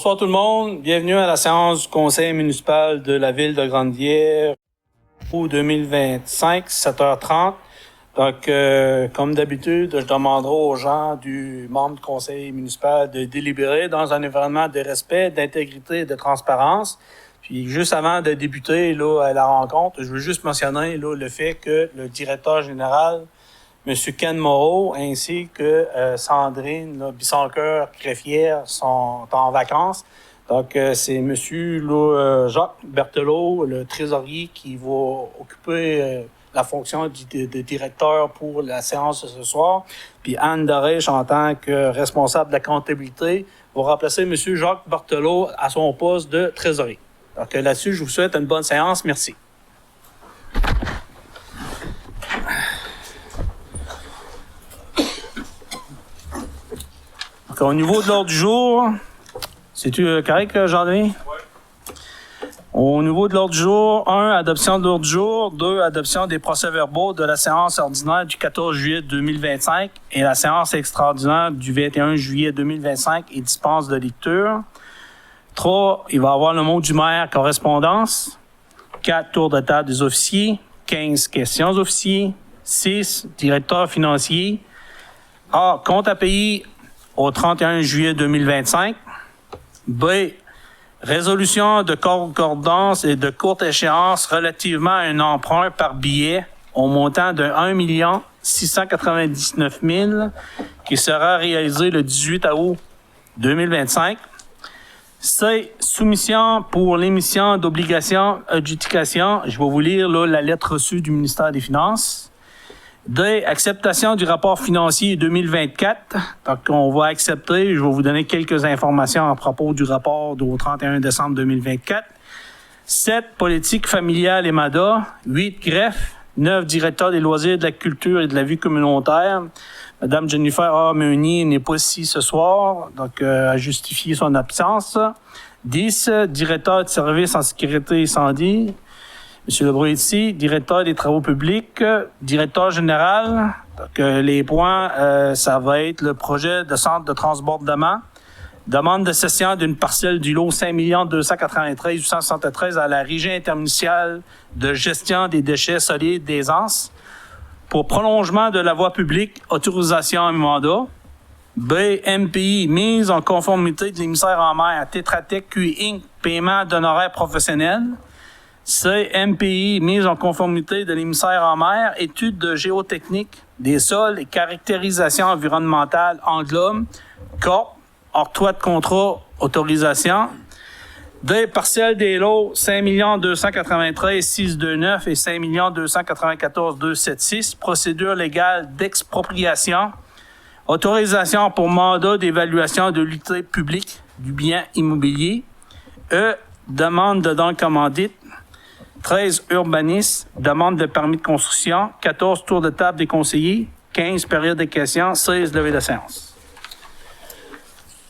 Bonsoir tout le monde. Bienvenue à la séance du conseil municipal de la ville de Grande-Bière pour 2025, 7h30. Donc, comme d'habitude, je demanderai aux gens du membre du conseil municipal de délibérer dans un environnement de respect, d'intégrité et de transparence. Puis, juste avant de débuter là, à la rencontre, je veux juste mentionner là, le fait que le directeur général, M. Ken Moreau, ainsi que Sandrine Bisoncoeur-Greffière sont en vacances. Donc, c'est M. Jacques Berthelot, le trésorier, qui va occuper la fonction de directeur pour la séance de ce soir. Puis Anne Dorèche, en tant que responsable de la comptabilité, va remplacer M. Jacques Berthelot à son poste de trésorier. Donc, là-dessus, je vous souhaite une bonne séance. Merci. Donc, au niveau de l'ordre du jour, c'est-tu correct, Jean-Denis? Oui. Au niveau de l'ordre du jour, 1, adoption de l'ordre du jour. 2, adoption des procès-verbaux de la séance ordinaire du 14 juillet 2025 et la séance extraordinaire du 21 juillet 2025 et dispense de lecture. 3, il va y avoir le mot du maire correspondance. 4, tour de table des officiers. 15, questions officiers. 6, directeur financier. A, compte à payer au 31 juillet 2025. B, résolution de concordance et de courte échéance relativement à un emprunt par billet au montant de 1 699 000 qui sera réalisé le 18 août 2025. C, soumission pour l'émission d'obligations adjudication. Je vais vous lire là, la lettre reçue du ministère des Finances. D, acceptation du rapport financier 2024. Donc, on va accepter. Je vais vous donner quelques informations à propos du rapport du 31 décembre 2024. 7, politique familiale et MADA. 8, greffe. 9, directeur des loisirs, de la culture et de la vie communautaire. Madame Jennifer A. Meunier n'est pas ici ce soir, donc a justifié son absence. 10, directeur de services en sécurité et incendie. Monsieur Lebrun ici, directeur des travaux publics, directeur général. Donc, les points, ça va être le projet de centre de transbordement, demande de cession d'une parcelle du lot 5 293 873 à la Régie intermunicipale de gestion des déchets solides d'Aisance pour prolongement de la voie publique, autorisation et mandat. B, MPI, mise en conformité de l'émissaire en mer Tetra Tech Q Inc., paiement d'honoraires professionnels. C, MPI, mise en conformité de l'émissaire en mer, étude de géotechnique des sols et caractérisation environnementale Anglome, Corp, octroi de contrat, autorisation. D, partiel des lots 5 293 629 et 5 294 276, procédure légale d'expropriation, autorisation pour mandat d'évaluation de l'utilité publique du bien immobilier. E, demande de don commandite. 13, urbanisme, demande de permis de construction. 14, tour de table des conseillers. 15, période de questions. 16, levée de séance.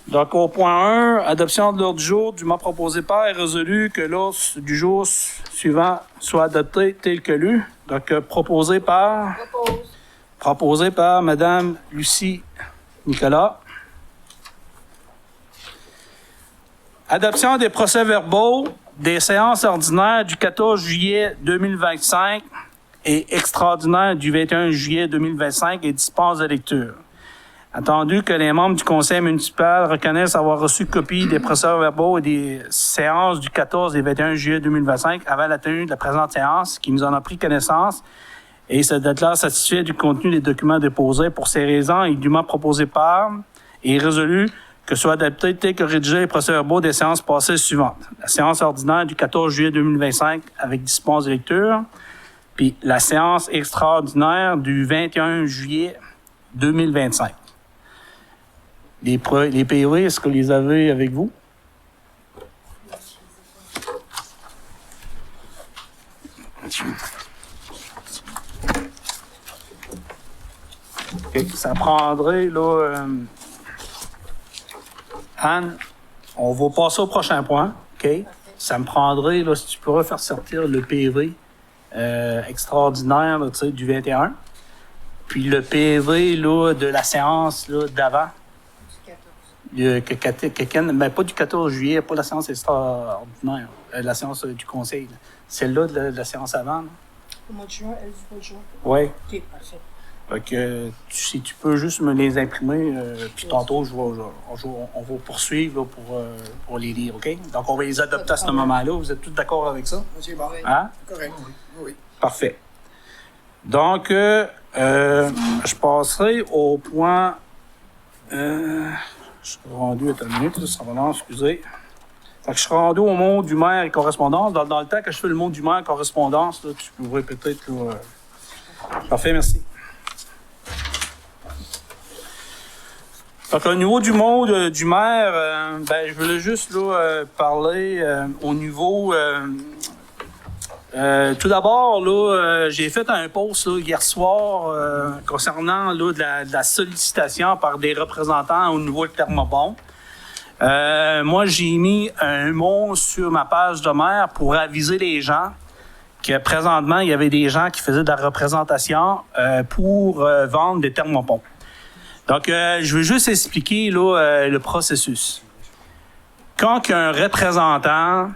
Donc, au point 1, adoption de l'ordre du jour dûment proposé par et résolu que l'ordre du jour suivant soit adopté tel que lu. Donc, proposé par Mme Lucie Nicolas. Adoption des procès-verbaux des séances ordinaires du 14 juillet 2025 et extraordinaires du 21 juillet 2025 et dispense de lecture. Attendu que les membres du conseil municipal reconnaissent avoir reçu copie des procès-verbaux et des séances du 14 et 21 juillet 2025 avant la tenue de la présente séance, qui nous en a pris connaissance, et se déclare satisfait du contenu des documents déposés. Pour ces raisons, il est dûment proposé par et résolu que soit adapté tel que rédigé les procès-verbaux des séances passées suivantes. La séance ordinaire du 14 juillet 2025 avec dispense de lecture, puis la séance extraordinaire du 21 juillet 2025. Les PV, est-ce que vous les avez avec vous? Okay. Ça prendrait, là... Anne, on va passer au prochain point, OK? Ça me prendrait, là, si tu pourrais faire sortir le PV extraordinaire, là, du 21, puis le PV là, de la séance là, d'avant. mais pas du 14 juillet, pas la séance extraordinaire, la séance du conseil. Là. Celle-là de la séance avant. Là. Au mois de juin, elle du mois de juin. Oui. OK, parfait. Fait que si tu peux juste me les imprimer, puis tantôt, on va poursuivre là, pour les lire, OK? Donc, on va les adopter à ce moment-là. Vous êtes tous d'accord avec ça? C'est bon. Hein? Correct. Oui. Parfait. Donc, je passerai au point... je suis rendu, attends une minute, ça va non, excusez. Fait que je suis rendu au mot du maire et correspondance. Dans le temps que je fais le mot du maire et correspondance, là, tu pourrais peut-être... Là, Parfait, merci. Donc, au niveau du mot du maire, je voulais juste là, parler au niveau... tout d'abord, là, j'ai fait un post là, hier soir concernant là, de la sollicitation par des représentants au niveau de Thermobon. Moi, j'ai mis un mot sur ma page de maire pour aviser les gens que présentement, il y avait des gens qui faisaient de la représentation pour vendre des thermopompes. Donc, je veux juste expliquer là, le processus. Quand il y a un représentant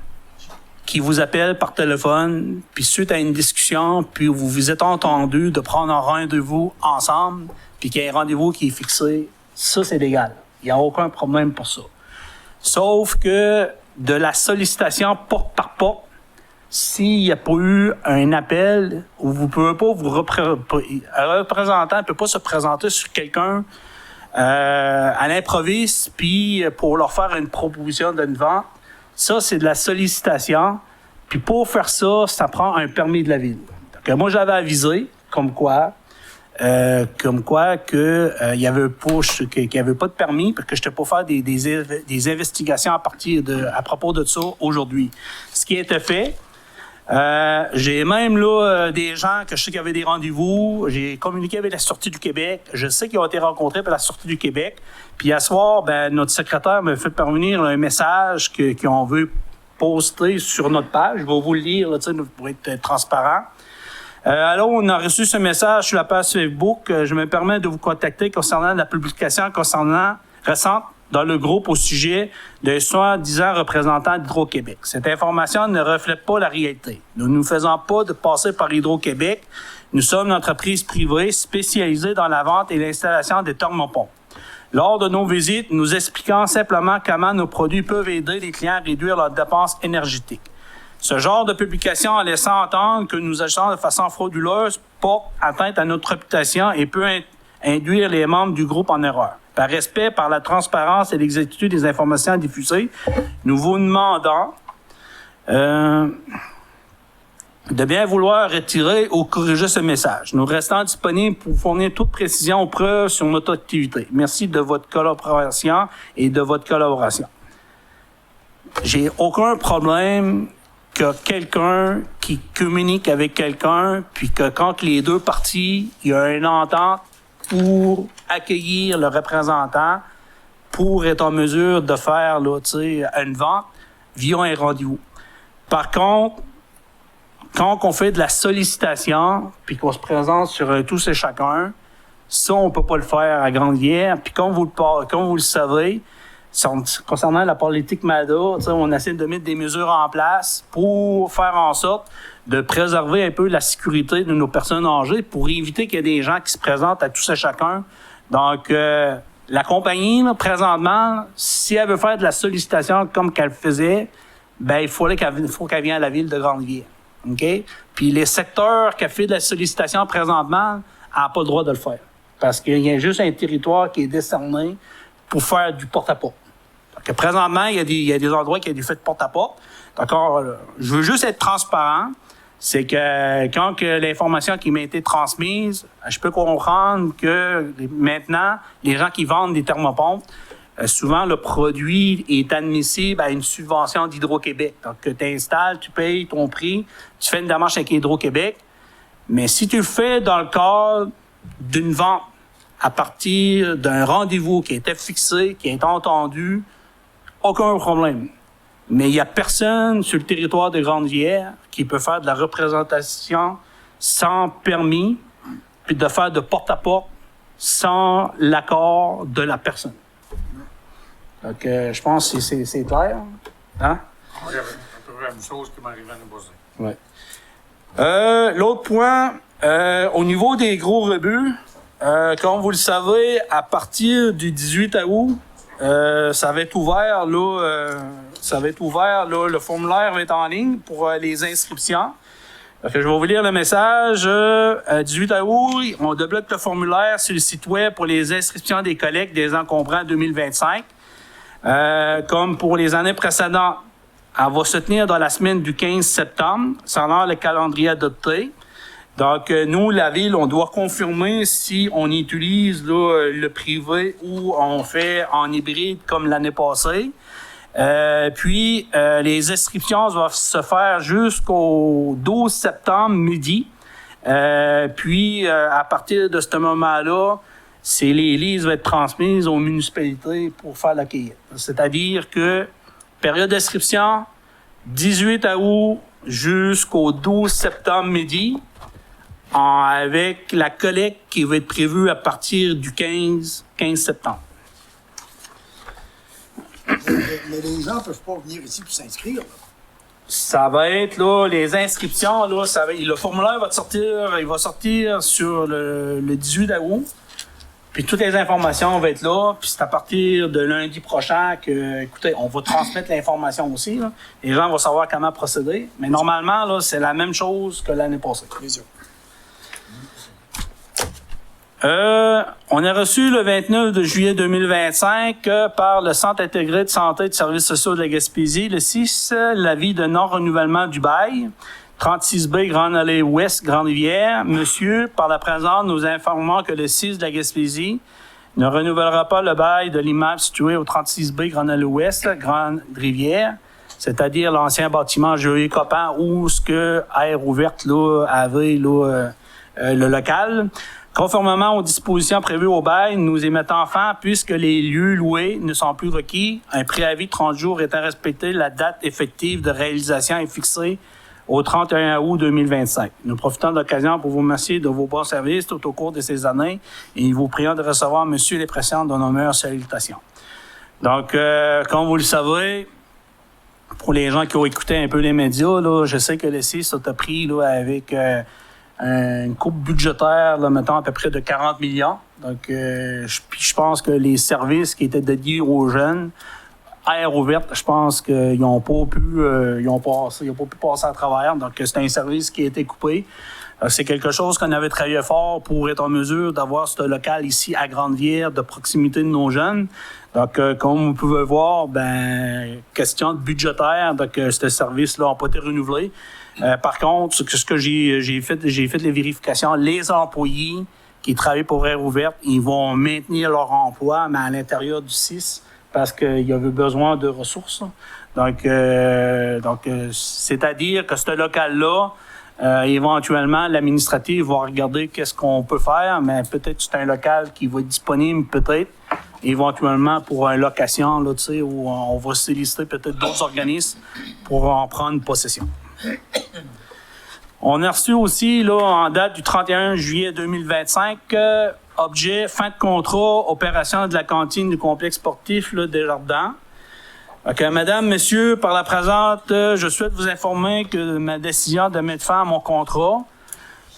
qui vous appelle par téléphone, puis suite à une discussion, puis vous vous êtes entendu de prendre un rendez-vous ensemble, puis qu'il y a un rendez-vous qui est fixé, ça, c'est légal. Il n'y a aucun problème pour ça. Sauf que de la sollicitation porte par porte, s'il n'y a pas eu un appel, ou vous ne pouvez pas un représentant ne peut pas se présenter sur quelqu'un à l'improviste, puis pour leur faire une proposition d'une vente, ça, c'est de la sollicitation. Puis pour faire ça, ça prend un permis de la ville. Donc, moi, j'avais avisé, comme quoi que il y avait qu'il y avait pas de permis, parce que je n'étais pas faire des investigations à propos de ça aujourd'hui. Ce qui a été fait, j'ai même là des gens que je sais qu'il y avait des rendez-vous. J'ai communiqué avec la Sûreté du Québec. Je sais qu'ils ont été rencontrés par la Sûreté du Québec. Puis à soir, notre secrétaire m'a fait parvenir un message qu'on veut poster sur notre page. Je vais vous le lire là, pour être transparent. Alors, on a reçu ce message sur la page Facebook. Je me permets de vous contacter concernant la publication récente dans le groupe au sujet de soi-disant représentants d'Hydro-Québec. Cette information ne reflète pas la réalité. Nous ne faisons pas de passer par Hydro-Québec. Nous sommes une entreprise privée spécialisée dans la vente et l'installation des thermopompes. Lors de nos visites, nous expliquons simplement comment nos produits peuvent aider les clients à réduire leurs dépenses énergétiques. Ce genre de publication en laissant entendre que nous agissons de façon frauduleuse porte atteinte à notre réputation et peut induire les membres du groupe en erreur. Par respect, par la transparence et l'exactitude des informations diffusées, nous vous demandons de bien vouloir retirer ou corriger ce message. Nous restons disponibles pour fournir toute précision aux preuves sur notre activité. Merci de votre collaboration et de votre collaboration. J'ai aucun problème que quelqu'un qui communique avec quelqu'un, puis que quand les deux parties, il y a une entente pour accueillir le représentant, pour être en mesure de faire là, une vente via un rendez-vous. Par contre, quand on fait de la sollicitation, puis qu'on se présente sur un tous et chacun, ça, on peut pas le faire à Grande-Rivière. Puis comme vous le savez, concernant la politique MADA, on essaie de mettre des mesures en place pour faire en sorte de préserver un peu la sécurité de nos personnes âgées pour éviter qu'il y ait des gens qui se présentent à tous et chacun. Donc, la compagnie, là, présentement, si elle veut faire de la sollicitation comme qu'elle faisait, il faut qu'elle vienne à la ville de Grande-Rivière. OK? Puis les secteurs qui fait de la sollicitation présentement n'ont pas le droit de le faire. Parce qu'il y a juste un territoire qui est décerné pour faire du porte-à-porte. Donc, présentement, il y a des endroits qui ont du fait de porte-à-porte. D'accord? Je veux juste être transparent. C'est que quand que l'information qui m'a été transmise, je peux comprendre que maintenant, les gens qui vendent des thermopompes, souvent le produit est admissible à une subvention d'Hydro-Québec. Donc, tu installes, tu payes ton prix, tu fais une démarche avec Hydro-Québec. Mais si tu le fais dans le cadre d'une vente à partir d'un rendez-vous qui a été fixé, qui a été entendu, aucun problème. Mais il n'y a personne sur le territoire de Grande-Rivière qui peut faire de la représentation sans permis, puis de faire de porte-à-porte sans l'accord de la personne. Donc, je pense que c'est clair. Hein? Moi, j'avais à peu près la même chose qui m'arrivait à Boston. Ouais. L'autre point, au niveau des gros rebuts, comme vous le savez, à partir du 18 août, ça va être ouvert, là, le formulaire va être en ligne pour les inscriptions. Donc, je vais vous lire le message. 18 août, on débloque le formulaire sur le site web pour les inscriptions des collectes des encombrants 2025. Comme pour les années précédentes, elle va se tenir dans la semaine du 15 septembre, selon le calendrier adopté. Donc, nous, la Ville, on doit confirmer si on utilise là, le privé ou on fait en hybride comme l'année passée. Puis, les inscriptions doivent se faire jusqu'au 12 septembre midi. Puis, à partir de ce moment-là, les listes vont être transmises aux municipalités pour faire la cueillette. C'est-à-dire que période d'inscription, 18 août jusqu'au 12 septembre midi, avec la collecte qui va être prévue à partir du 15 septembre. Mais les gens ne peuvent pas venir ici pour s'inscrire. Là. Ça va être, là, les inscriptions, là, le formulaire va sortir sur le 18 août. Puis toutes les informations vont être là. Puis c'est à partir de lundi prochain que, écoutez, on va transmettre l'information aussi. Là. Les gens vont savoir comment procéder. Mais normalement, là, c'est la même chose que l'année passée. Bien sûr. On a reçu le 29 de juillet 2025 par le Centre intégré de santé et de services sociaux de la Gaspésie, le 6, l'avis de non-renouvellement du bail, 36B Grande Allée Ouest, Grande-Rivière. Monsieur, par la présente, nous informons que le 6 de la Gaspésie ne renouvellera pas le bail de l'immeuble situé au 36B Grande Allée Ouest, Grande-Rivière, c'est-à-dire l'ancien bâtiment Joël Copan où ce que Air Ouverte là, avait là, le local. Conformément aux dispositions prévues au bail, nous émettons fin, puisque les lieux loués ne sont plus requis, un préavis de 30 jours étant respecté, la date effective de réalisation est fixée au 31 août 2025. Nous profitons de l'occasion pour vous remercier de vos bons services tout au cours de ces années et vous prions de recevoir, Monsieur, les présents de nos meilleures salutations. Donc, comme vous le savez, pour les gens qui ont écouté un peu les médias, là, je sais que le CIS a pris là, avec une coupe budgétaire, là, mettons, à peu près de 40 millions. Donc, je pense que les services qui étaient dédiés aux jeunes, Air Ouverte, je pense qu'ils n'ont pas pu passer à travers. Donc, c'est un service qui a été coupé. C'est quelque chose qu'on avait travaillé fort pour être en mesure d'avoir ce local ici à Grande-Rivière, de proximité de nos jeunes. Donc, comme vous pouvez voir, question de budgétaire, donc ce service-là n'a pas été renouvelé. Par contre, ce que j'ai fait les vérifications. Les employés qui travaillent pour Air Ouverte, ils vont maintenir leur emploi, mais à l'intérieur du 6, parce qu'il y avait besoin de ressources. Donc, c'est-à-dire que ce local-là, éventuellement, l'administratif va regarder qu'est-ce qu'on peut faire, mais peut-être c'est un local qui va être disponible, peut-être, éventuellement pour une location, là, tu sais, où on va solliciter peut-être d'autres organismes pour en prendre possession. On a reçu aussi, là, en date du 31 juillet 2025, objet fin de contrat, opération de la cantine du complexe sportif là, Desjardins. OK, Madame, Monsieur, par la présente, je souhaite vous informer que ma décision de mettre fin à mon contrat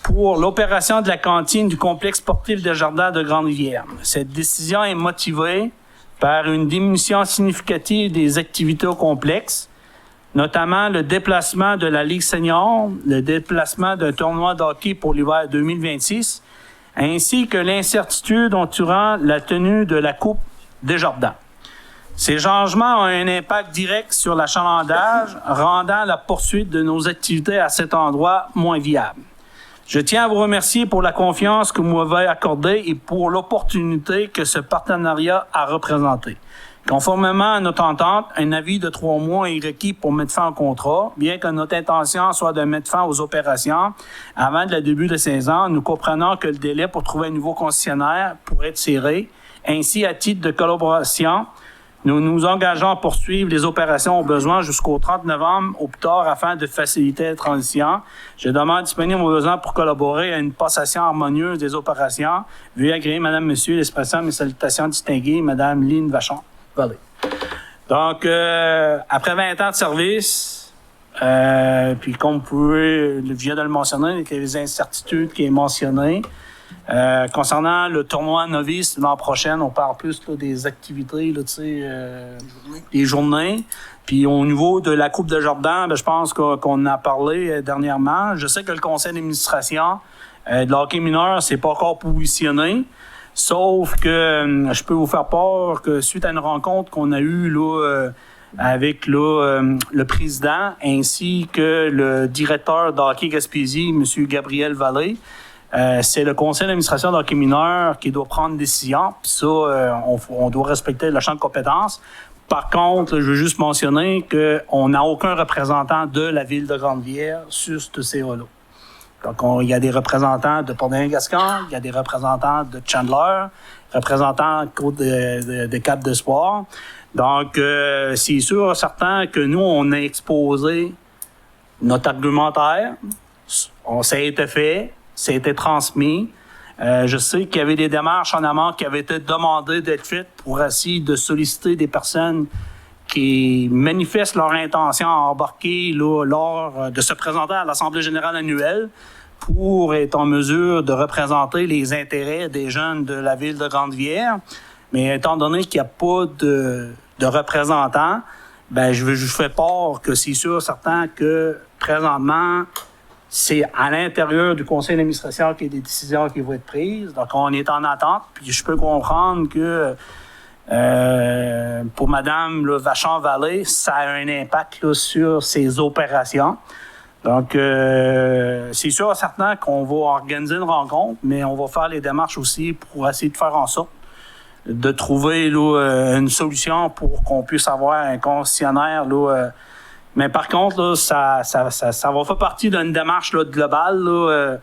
pour l'opération de la cantine du complexe sportif Desjardins de Grande-Rivière. Cette décision est motivée par une diminution significative des activités au complexe, notamment le déplacement de la Ligue senior, le déplacement d'un tournoi de hockey pour l'hiver 2026, ainsi que l'incertitude entourant la tenue de la Coupe Desjardins. Ces changements ont un impact direct sur l'achalandage, rendant la poursuite de nos activités à cet endroit moins viable. Je tiens à vous remercier pour la confiance que vous m'avez accordée et pour l'opportunité que ce partenariat a représentée. Conformément à notre entente, un avis de 3 mois est requis pour mettre fin au contrat. Bien que notre intention soit de mettre fin aux opérations avant le début de saison, nous comprenons que le délai pour trouver un nouveau concessionnaire pourrait être serré. Ainsi, à titre de collaboration, nous nous engageons à poursuivre les opérations au besoin jusqu'au 30 novembre au plus tard afin de faciliter la transition. Je demande disponible au besoin pour collaborer à une passation harmonieuse des opérations. Veuillez agréer, Madame, Monsieur, l'expression de mes salutations distinguées, Madame Lynne Vachon. Vallée. Donc, après 20 ans de service, puis comme je viens de le mentionner, avec les incertitudes qui est mentionné, concernant le tournoi novice l'an prochain, on parle plus là, des activités, là, des journées. Puis au niveau de la Coupe de Jordan, je pense qu'on a parlé dernièrement. Je sais que le conseil d'administration de l'hockey mineur s'est pas encore positionné. Sauf que je peux vous faire part que suite à une rencontre qu'on a eue là, avec le président ainsi que le directeur d'hockey Gaspésie, M. Gabriel Vallée, c'est le conseil d'administration d'hockey mineur qui doit prendre une décision. Puis ça, on doit respecter le champ de compétences. Par contre, je veux juste mentionner qu'on n'a aucun représentant de la ville de Grande-Bière sur ce CA-là. Donc, il y a des représentants de Port-Gascon, il y a des représentants de Chandler, représentants de Cap d'Espoir. Donc, c'est sûr, certain que nous, on a exposé notre argumentaire. Ça a été fait, ça a été transmis. Je sais qu'il y avait des démarches en amont qui avaient été demandées d'être faites pour essayer de solliciter des personnes qui manifestent leur intention à embarquer là, lors de se présenter à l'Assemblée générale annuelle pour être en mesure de représenter les intérêts des jeunes de la ville de Grande-Bière. Mais étant donné qu'il n'y a pas de représentants, je fais part que c'est sûr, certain que présentement, c'est à l'intérieur du conseil d'administration qu'il y a des décisions qui vont être prises. Donc, on est en attente. Puis, je peux comprendre que pour Mme Vachon-Vallée, ça a un impact là, sur ses opérations. Donc, c'est sûr certain qu'on va organiser une rencontre, mais on va faire les démarches aussi pour essayer de faire en sorte de trouver là, une solution pour qu'on puisse avoir un concessionnaire là, mais par contre, là, ça va faire partie d'une démarche là, globale. Là,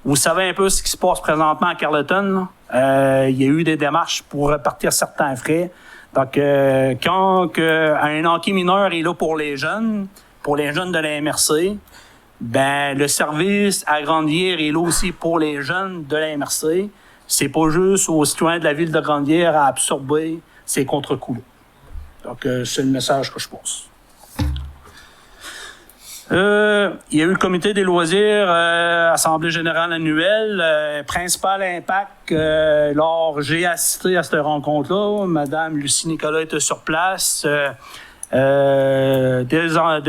vous savez un peu ce qui se passe présentement à Carleton. Il y a eu des démarches pour répartir certains frais. Donc, quand un hockey mineur est là pour les jeunes de la MRC, le service à Grande-Bière est là aussi pour les jeunes de la MRC. C'est pas juste aux citoyens de la ville de Grande-Bière à absorber ces contre-coups-là. Donc, c'est le message que je passe. Il y a eu le comité des loisirs, assemblée générale annuelle, principal impact. J'ai assisté à cette rencontre-là. Madame Lucie Nicolas était sur place. Des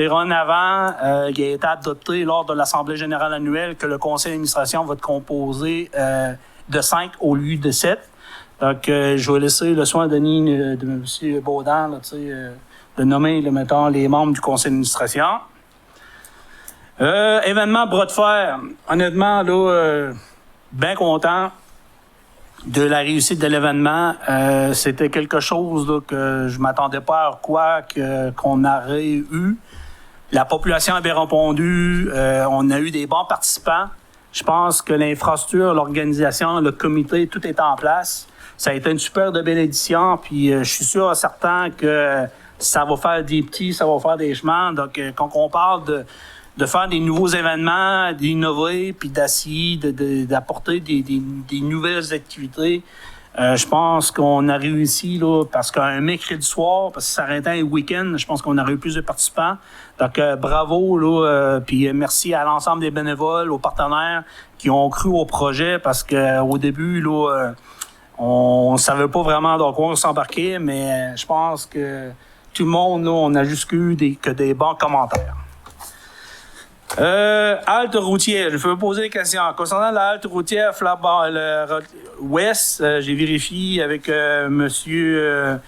runs avant, il a été adopté lors de l'assemblée générale annuelle que le conseil d'administration va être composé de 5 au lieu de 7. Donc, je vais laisser le soin de M. Baudin là, de nommer mettons, les membres du conseil d'administration. Événement bras de fer. Honnêtement, là, bien content de la réussite de l'événement. C'était quelque chose là, que je m'attendais pas à quoi qu'on aurait eu. La population avait répondu. On a eu des bons participants. Je pense que l'infrastructure, l'organisation, le comité, tout est en place. Ça a été une super de belle édition. Puis je suis sûr certain que ça va faire des petits, ça va faire des chemins. Donc, quand on parle de faire des nouveaux événements, d'innover, puis d'essayer d'apporter des nouvelles activités. Je pense qu'on a réussi, là, parce qu'un mercredi soir, parce que ça arrêtait un week-end, je pense qu'on aurait eu plus de participants. Donc, bravo, là, puis merci à l'ensemble des bénévoles, aux partenaires qui ont cru au projet, parce qu'au début, là, on savait pas vraiment dans quoi on s'embarquait, mais je pense que tout le monde, là, on a juste eu des bons commentaires. Halte routière, je veux poser des questions. Concernant la halte routière Ouest, j'ai vérifié avec monsieur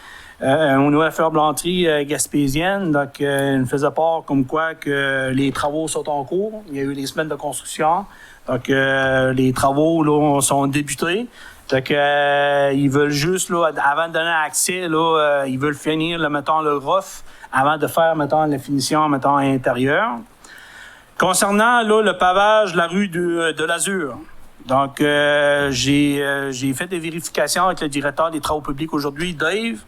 Honoré Ferblanterie Gaspésienne. Donc, il me faisait part comme quoi que les travaux sont en cours. Il y a eu les semaines de construction. Donc, les travaux là, sont débutés. Donc, ils veulent juste, là, avant de donner accès, là, ils veulent finir, là, mettons, le roof avant de faire, mettons, la finition, mettons, intérieure. Concernant là, le pavage de la rue de l'Azur, donc j'ai fait des vérifications avec le directeur des travaux publics aujourd'hui, Dave,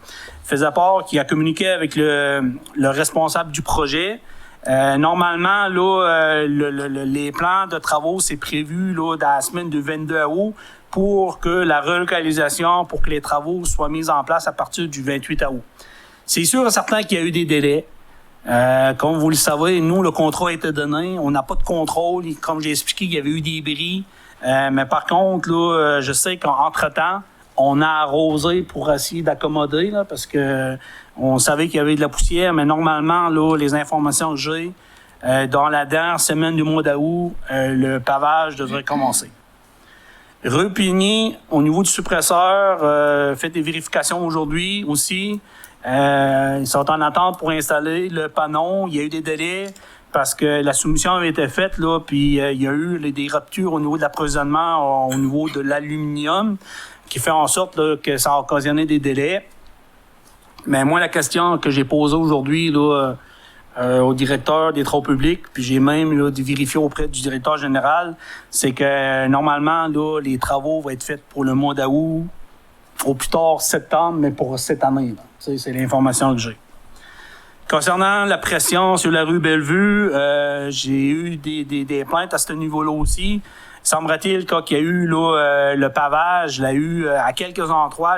faisait part qui a communiqué avec le responsable du projet. Normalement, là, les plans de travaux, c'est prévu là, dans la semaine du 22 août pour que la relocalisation, pour que les travaux soient mis en place à partir du 28 août. C'est sûr et certain qu'il y a eu des délais. Comme vous le savez, nous, le contrat a été donné. On n'a pas de contrôle. Comme j'ai expliqué, il y avait eu des bris. Mais par contre, là, je sais qu'entre-temps, on a arrosé pour essayer d'accommoder, là, parce que on savait qu'il y avait de la poussière. Mais normalement, là, les informations que j'ai, dans la dernière semaine du mois d'août, le pavage devrait commencer. Rue Pigny, au niveau du suppresseur, fait des vérifications aujourd'hui aussi. Ils sont en attente pour installer le panneau. Il y a eu des délais parce que la soumission avait été faite, là, puis il y a eu des ruptures au niveau de l'approvisionnement, au niveau de l'aluminium, qui fait en sorte là, que ça a occasionné des délais. Mais moi, la question que j'ai posée aujourd'hui là, au directeur des travaux publics, puis j'ai même là, vérifié auprès du directeur général, c'est que normalement, là, les travaux vont être faits pour le mois d'août, au plus tard septembre, mais pour cette année. C'est l'information que j'ai. Concernant la pression sur la rue Bellevue, j'ai eu des plaintes à ce niveau-là aussi. Semblerait-il qu'il y a eu là, le pavage, l'a eu à quelques endroits.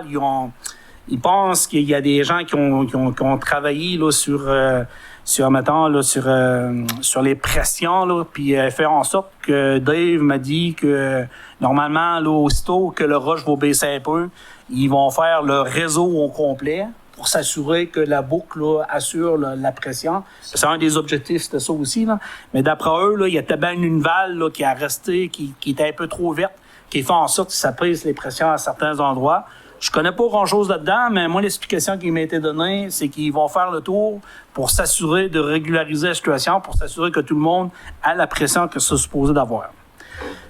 Ils pensent qu'il y a des gens qui ont travaillé là, sur les pressions, là, puis fait en sorte que Dave m'a dit que normalement, là, aussitôt que le roche va baisser un peu, ils vont faire le réseau au complet pour s'assurer que la boucle là, assure la pression. C'est un des objectifs, c'était ça aussi. Là. Mais d'après eux, là, il y a tellement une valve là, qui a resté, qui était un peu trop verte, qui fait en sorte que ça prise les pressions à certains endroits. Je connais pas grand-chose là-dedans, mais moi, l'explication qui m'a été donnée, c'est qu'ils vont faire le tour pour s'assurer de régulariser la situation, pour s'assurer que tout le monde a la pression que c'est supposé d'avoir.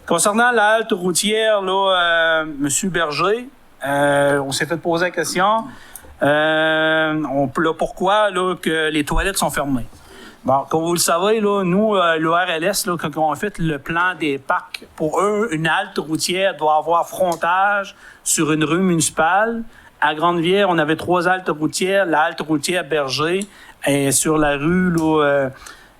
Concernant la halte routière, là, M. Berger, on s'est fait poser la question. Pourquoi là, que les toilettes sont fermées. Bon, comme vous le savez, là, nous, le RLS, là, quand on a fait le plan des parcs, pour eux, une halte routière doit avoir frontage sur une rue municipale. À Grande-Rivière, on avait 3 haltes routières. La halte routière Berger est sur la rue là,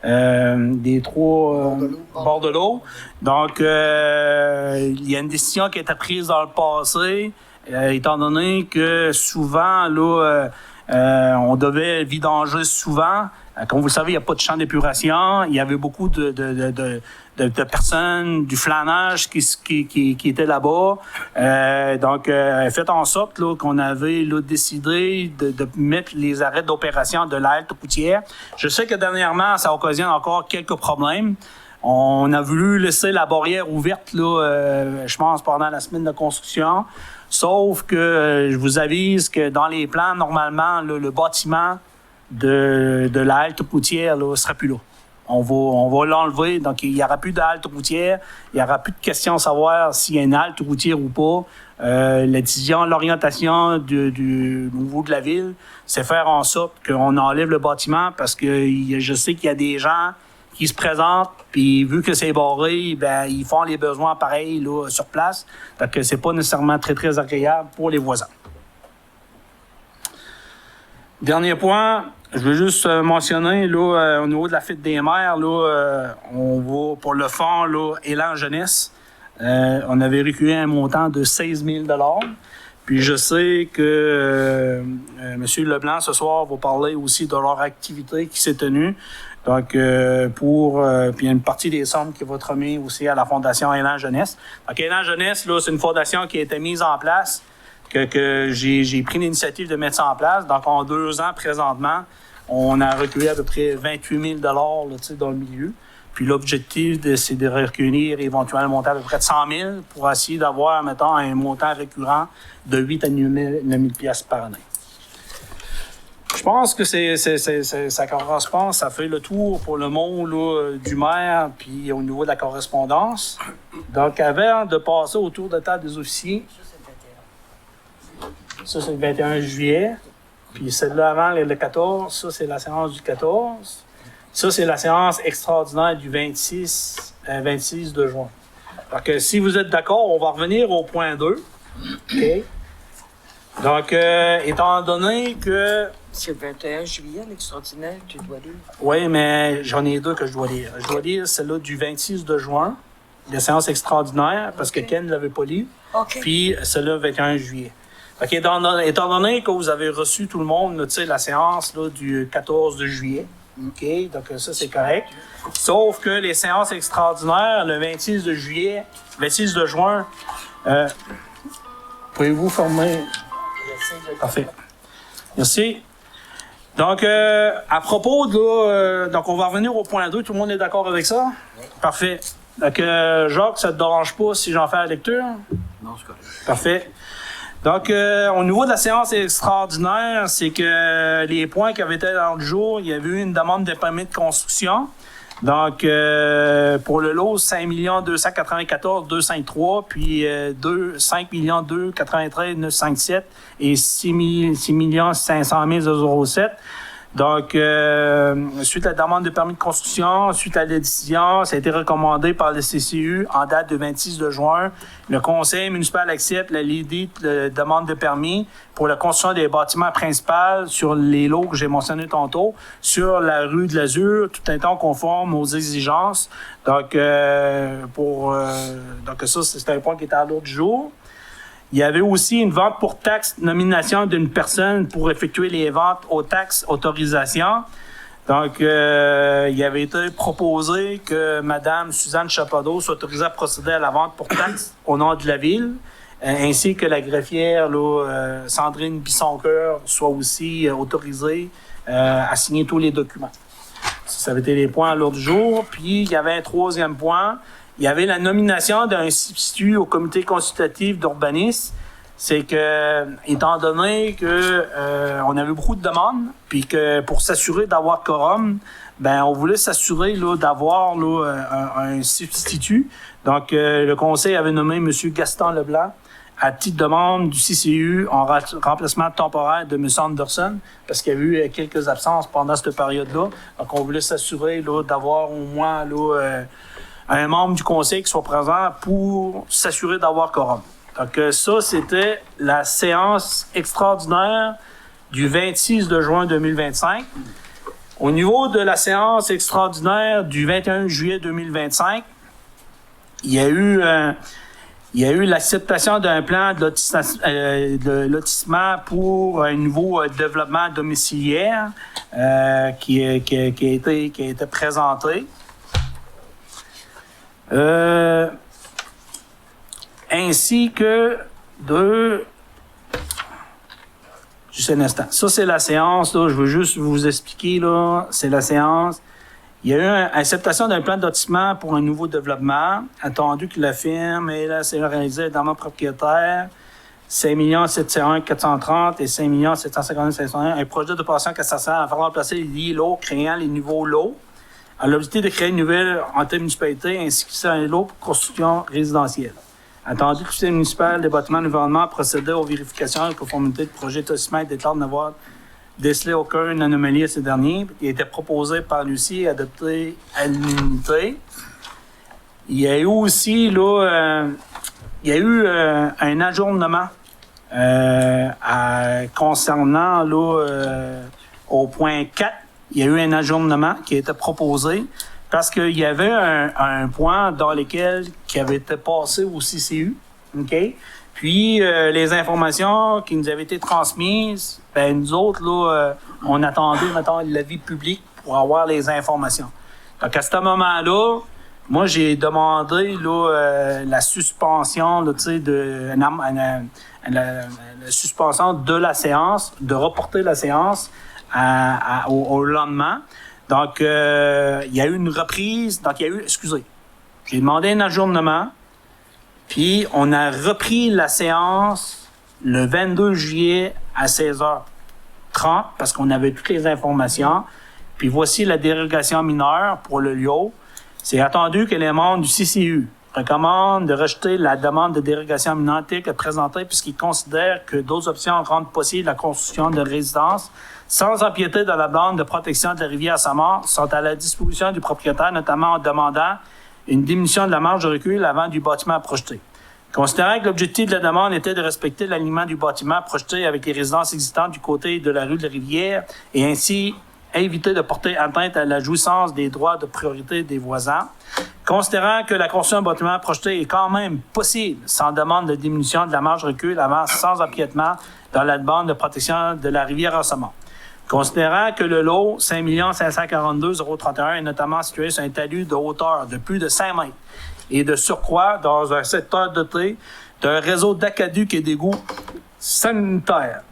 des 3 bords de l'eau. Donc, il y a une décision qui a été prise dans le passé. Étant donné que souvent, là, on devait vidanger souvent. Comme vous le savez, il n'y a pas de champ d'épuration. Il y avait beaucoup de personnes, du flânage qui étaient là-bas. Donc, faites en sorte là, qu'on avait là, décidé de mettre les arrêts d'opération de la halte routière. Je sais que dernièrement, ça occasionne encore quelques problèmes. On a voulu laisser la barrière ouverte, là, je pense, pendant la semaine de construction. Sauf que je vous avise que dans les plans, normalement, là, le bâtiment de la halte routière ne sera plus là. On va l'enlever, donc il n'y aura plus de halte routière, il n'y aura plus de question à savoir s'il y a une halte routière ou pas. La décision, l'orientation du niveau de la ville, c'est faire en sorte qu'on enlève le bâtiment parce que je sais qu'il y a des gens qui se présentent, puis vu que c'est barré, ben ils font les besoins pareils là, sur place. Donc c'est pas nécessairement très, très agréable pour les voisins. Dernier point, je veux juste mentionner là, au niveau de la fête des mères, là, on va pour le fonds là, Élan Jeunesse. On avait reculé un montant de 16 000 $. Puis je sais que M. Leblanc, ce soir, va parler aussi de leur activité qui s'est tenue. Donc, puis il y a une partie des sommes qui va être remise aussi à la Fondation Élan Jeunesse. Donc, Élan Jeunesse, là, c'est une fondation qui a été mise en place, que j'ai pris l'initiative de mettre ça en place. Donc, en 2 ans, présentement, on a recueilli à peu près 28 000 $ là, dans le milieu. Puis l'objectif, c'est de recueillir éventuellement un montant à peu près de 100 000 pour essayer d'avoir, mettons, un montant récurrent de 8 à 9 000 $ par année. Je pense que ça correspond, ça fait le tour pour le mot là, du maire, puis au niveau de la correspondance. Donc, avant de passer au tour de table des officiers, ça, c'est le 21 juillet. Puis celle-là avant, le 14, ça, c'est la séance du 14. Ça, c'est la séance extraordinaire du 26 de juin. Donc, si vous êtes d'accord, on va revenir au point 2. OK? Donc, étant donné que... C'est le 21 juillet, l'extraordinaire, tu dois lire. Oui, mais j'en ai 2 que je dois lire. Je dois lire celle-là du 26 de juin, la séance extraordinaire, parce que Ken ne l'avait pas lu. OK. Puis celle-là, 21 juillet. OK, étant donné que vous avez reçu tout le monde, là, tu sais, la séance là, du 14 de juillet, OK, donc ça, c'est correct. Sauf que les séances extraordinaires, le 26 de juillet, 26 de juin, pouvez-vous former? Parfait. Merci. Donc, à propos de... donc, on va revenir au point 2. Tout le monde est d'accord avec ça? Oui. Parfait. Donc, Jacques, ça ne te dérange pas si j'en fais la lecture? Non, c'est correct. Parfait. Donc, au niveau de la séance extraordinaire, c'est que les points qui avaient été dans le jour, il y avait eu une demande de permis de construction. Donc, pour le lot, 5 294 253, puis 5 293 957 et 6 500 007. Donc, suite à la demande de permis de construction, suite à la décision, ça a été recommandé par le CCU en date de 26 de juin. Le conseil municipal accepte la demande de permis pour la construction des bâtiments principaux sur les lots que j'ai mentionnés tantôt, sur la rue de l'Azur, tout un temps conforme aux exigences. Donc, donc ça, c'est un point qui était à l'ordre du jour. Il y avait aussi une vente pour taxe, nomination d'une personne pour effectuer les ventes aux taxes autorisation. Donc, il avait été proposé que Mme Suzanne Chapadeau soit autorisée à procéder à la vente pour taxe au nom de la ville, ainsi que la greffière Sandrine Bissoncoeur soit aussi autorisée à signer tous les documents. Ça avait été les points à l'ordre du jour. Puis, il y avait un troisième point. Il y avait la nomination d'un substitut au comité consultatif d'urbanisme. C'est que, étant donné que on avait beaucoup de demandes, puis que pour s'assurer d'avoir quorum, ben on voulait s'assurer là, d'avoir là, un substitut. Donc, le conseil avait nommé M. Gaston Leblanc à titre de membre du CCU en remplacement temporaire de M. Anderson, parce qu'il y a eu quelques absences pendant cette période-là. Donc, on voulait s'assurer là, d'avoir au moins là, un membre du conseil qui soit présent pour s'assurer d'avoir quorum. Donc ça, c'était la séance extraordinaire du 26 de juin 2025. Au niveau de la séance extraordinaire du 21 juillet 2025, il y a eu l'acceptation d'un plan de lotissement pour un nouveau développement domiciliaire qui a été présenté. Ainsi que juste un instant. Ça, c'est la séance, là. Je veux juste vous expliquer, là. C'est la séance. Il y a eu une acceptation d'un plan de lotissement pour un nouveau développement, attendu que la firme est là, c'est réalisé dans mon propriétaire, 5 701 430 et 5 750 501, un projet de passion cassation à faire remplacer les lits lots, créant les nouveaux lots, à l'objectif de créer une nouvelle entité municipalité ainsi que un lot pour construction résidentielle. Attendu que le conseil municipal des bâtiments d'environnement procédait aux vérifications de conformité de projet de lotissement et d'état de n'avoir décelé aucune anomalie à ces derniers. Il a été proposé par Lucie et adopté à l'unanimité. Il y a eu aussi là, un ajournement concernant là, au point 4. Il y a eu un ajournement qui a été proposé parce qu'il y avait un point dans lequel qui avait été passé au CCU, OK? Puis, les informations qui nous avaient été transmises, ben nous autres, là, on attendait maintenant l'avis public pour avoir les informations. Donc, à ce moment-là, moi, j'ai demandé là, la suspension, là, tu sais, la suspension de la séance, de reporter la séance au lendemain. Donc, il y a eu une reprise. Donc, j'ai demandé un ajournement. Puis, on a repris la séance le 22 juillet à 16h30 parce qu'on avait toutes les informations. Puis, voici la dérogation mineure pour le lieu. C'est attendu que les membres du CCU recommandent de rejeter la demande de dérogation mineure telle que présentée puisqu'ils considèrent que d'autres options rendent possible la construction de résidences sans empiéter dans la bande de protection de la rivière Samar sont à la disposition du propriétaire, notamment en demandant une diminution de la marge de recul avant du bâtiment à projeter. Considérant que l'objectif de la demande était de respecter l'alignement du bâtiment projeté avec les résidences existantes du côté de la rue de la Rivière et ainsi éviter de porter atteinte à la jouissance des droits de priorité des voisins. Considérant que la construction d'un bâtiment projeté est quand même possible sans demande de diminution de la marge recul avant sans empiètement dans la bande de protection de la rivière Osama. Considérant que le lot 5 542,031 est notamment situé sur un talus de hauteur de plus de 5 mètres et de surcroît dans un secteur doté d'un réseau d'aqueducs et d'égouts sanitaires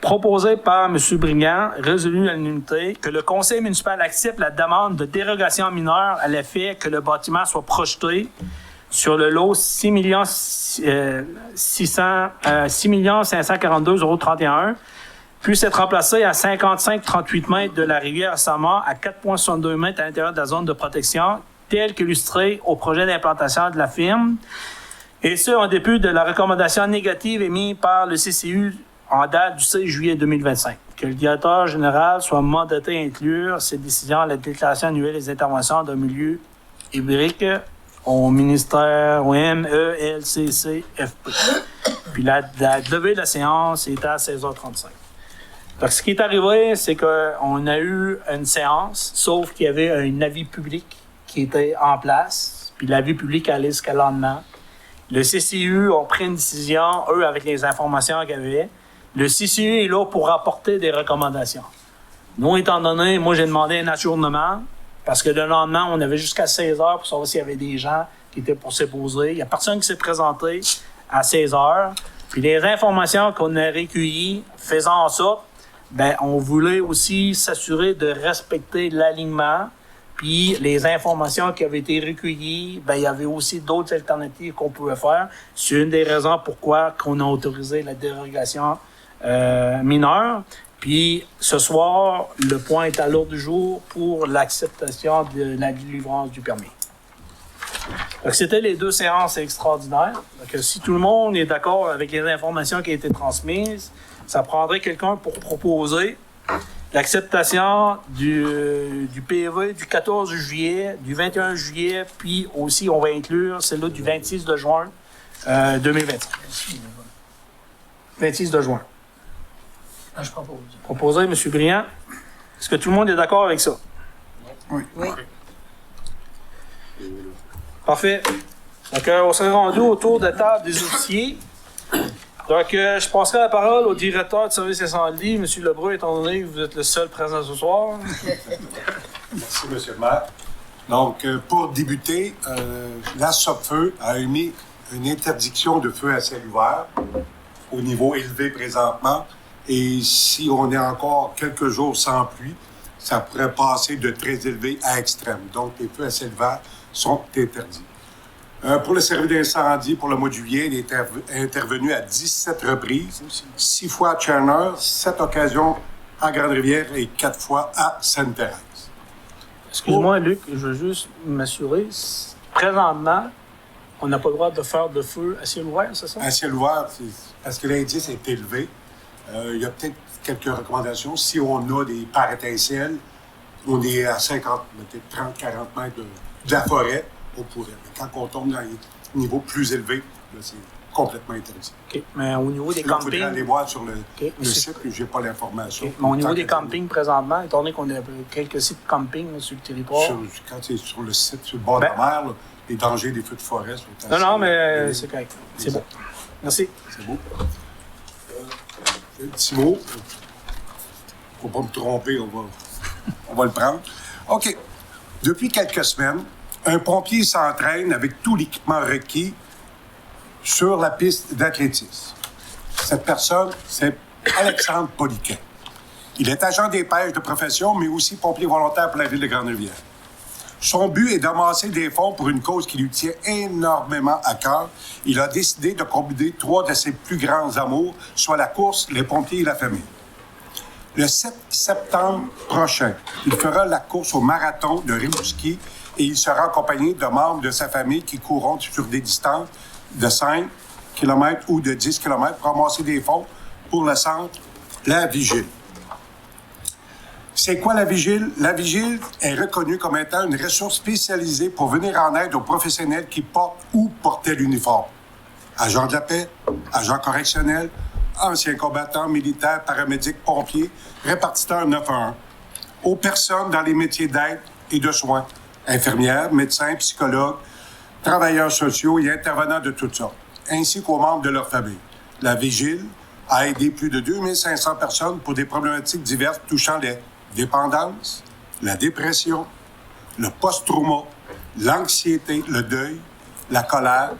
proposé par M. Brigand, résolu à l'unanimité, que le conseil municipal accepte la demande de dérogation mineure à l'effet que le bâtiment soit projeté sur le lot 6 542,031 puisse être remplacé à 55,38 mètres de la rivière Sama à 4,62 mètres à l'intérieur de la zone de protection, tel qu'illustré au projet d'implantation de la firme, et ce, en dépit de la recommandation négative émise par le CCU en date du 16 juillet 2025. Que le directeur général soit mandaté à inclure ces décisions à la déclaration annuelle des interventions d'un milieu hydrique au ministère MELCCFP. Puis la levée de la séance était à 16h35. Donc, ce qui est arrivé, c'est qu'on a eu une séance, sauf qu'il y avait un avis public qui était en place, puis l'avis public allait jusqu'à lendemain. Le CCU a pris une décision, eux, avec les informations qu'il y avait. Le CCU est là pour apporter des recommandations. Nous, étant donné, moi, j'ai demandé un ajournement, parce que le lendemain, on avait jusqu'à 16 heures pour savoir s'il y avait des gens qui étaient pour s'opposer. Il n'y a personne qui s'est présenté à 16 heures. Puis les informations qu'on a recueillies, faisant en sorte, on voulait aussi s'assurer de respecter l'alignement. Puis les informations qui avaient été recueillies, il y avait aussi d'autres alternatives qu'on pouvait faire. C'est une des raisons pourquoi on a autorisé la dérogation mineure. Puis ce soir, le point est à l'ordre du jour pour l'acceptation de la délivrance du permis. Donc, c'était les 2 séances extraordinaires. Donc, si tout le monde est d'accord avec les informations qui ont été transmises, ça prendrait quelqu'un pour proposer l'acceptation du PV du 14 juillet, du 21 juillet, puis aussi, on va inclure celle-là du 26 de juin 2025. 26 de juin. Je propose. Proposé, M. Briand. Est-ce que tout le monde est d'accord avec ça? Oui. Oui. Parfait. Donc, on serait rendu autour de la table des officiers. Donc, je passerai la parole au directeur de service incendie, M. Lebrun, étant donné que vous êtes le seul présent ce soir. Merci, M. le maire. Donc, pour débuter, la SOPFEU a émis une interdiction de feu à ciel ouvert au niveau élevé présentement. Et si on est encore quelques jours sans pluie, ça pourrait passer de très élevé à extrême. Donc, les feux à ciel ouvert sont interdits. Pour le service d'incendie, pour le mois de juillet, il est intervenu à 17 reprises, 6 fois à Tcherner, 7 occasions à Grande-Rivière et 4 fois à Sainte-Thérèse. Excuse-moi, Luc, je veux juste m'assurer. Présentement, on n'a pas le droit de faire de feu à ciel ouvert, c'est ça? À ciel ouvert, parce que l'indice est élevé. Il y a peut-être quelques recommandations. Si on a des parts étincelles, on est à 50, peut-être 30, 40 mètres de la forêt, on pourrait. Mais quand on tombe dans les niveaux plus élevés, là, c'est complètement interdit. OK. Mais au niveau des Là, il faudrait campings... aller voir sur le mais site, je n'ai pas l'information. Okay. Mais au niveau des campings, présentement, étant donné qu'on a quelques sites de camping là, sur le territoire... Quand c'est sur le site, sur le bord de la mer, là, les dangers des feux de forêt sont assez... Non, mais c'est correct. C'est bon. Merci. C'est beau. Un petit mot. Faut pas me tromper, on va le prendre. OK. Depuis quelques semaines, un pompier s'entraîne avec tout l'équipement requis sur la piste d'athlétisme. Cette personne, c'est Alexandre Poliquin. Il est agent des pêches de profession, mais aussi pompier volontaire pour la ville de Grande-Rivière. Son but est d'amasser des fonds pour une cause qui lui tient énormément à cœur. Il a décidé de combiner 3 de ses plus grands amours, soit la course, les pompiers et la famille. Le 7 septembre prochain, il fera la course au marathon de Rimouski et il sera accompagné de membres de sa famille qui courront sur des distances de 5 km ou de 10 km pour amasser des fonds pour le centre La Vigile. C'est quoi la Vigile? La Vigile est reconnue comme étant une ressource spécialisée pour venir en aide aux professionnels qui portent ou portaient l'uniforme. Agents de la paix, agents correctionnels, anciens combattants, militaires, paramédics, pompiers, répartiteurs 911. aux personnes dans les métiers d'aide et de soins, infirmières, médecins, psychologues, travailleurs sociaux et intervenants de toutes sortes, ainsi qu'aux membres de leur famille. La Vigile a aidé plus de 2500 personnes pour des problématiques diverses touchant les dépendances, la dépression, le post-trauma, l'anxiété, le deuil, la colère,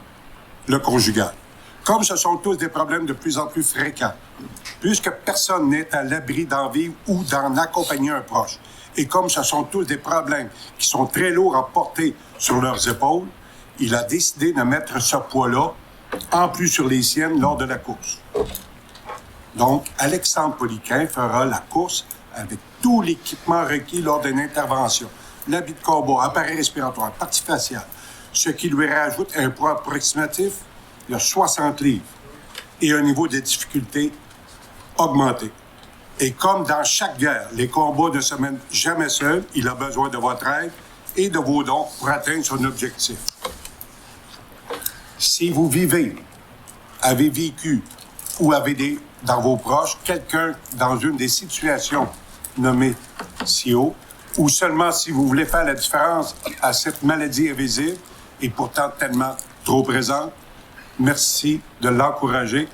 le conjugal. Comme ce sont tous des problèmes de plus en plus fréquents, puisque personne n'est à l'abri d'en vivre ou d'en accompagner un proche, et comme ce sont tous des problèmes qui sont très lourds à porter sur leurs épaules, il a décidé de mettre ce poids-là en plus sur les siennes lors de la course. Donc, Alexandre Poliquin fera la course avec tout l'équipement requis lors d'une intervention. L'habit de combat, appareil respiratoire, partie faciale, ce qui lui rajoute un poids approximatif de 60 livres et un niveau de difficulté augmenté. Et comme dans chaque guerre, les combats ne se mènent jamais seuls, il a besoin de votre aide et de vos dons pour atteindre son objectif. Si vous vivez, avez vécu ou avez dans vos proches quelqu'un dans une des situations nommées ci-haut, ou seulement si vous voulez faire la différence à cette maladie invisible et pourtant tellement trop présente, merci de l'encourager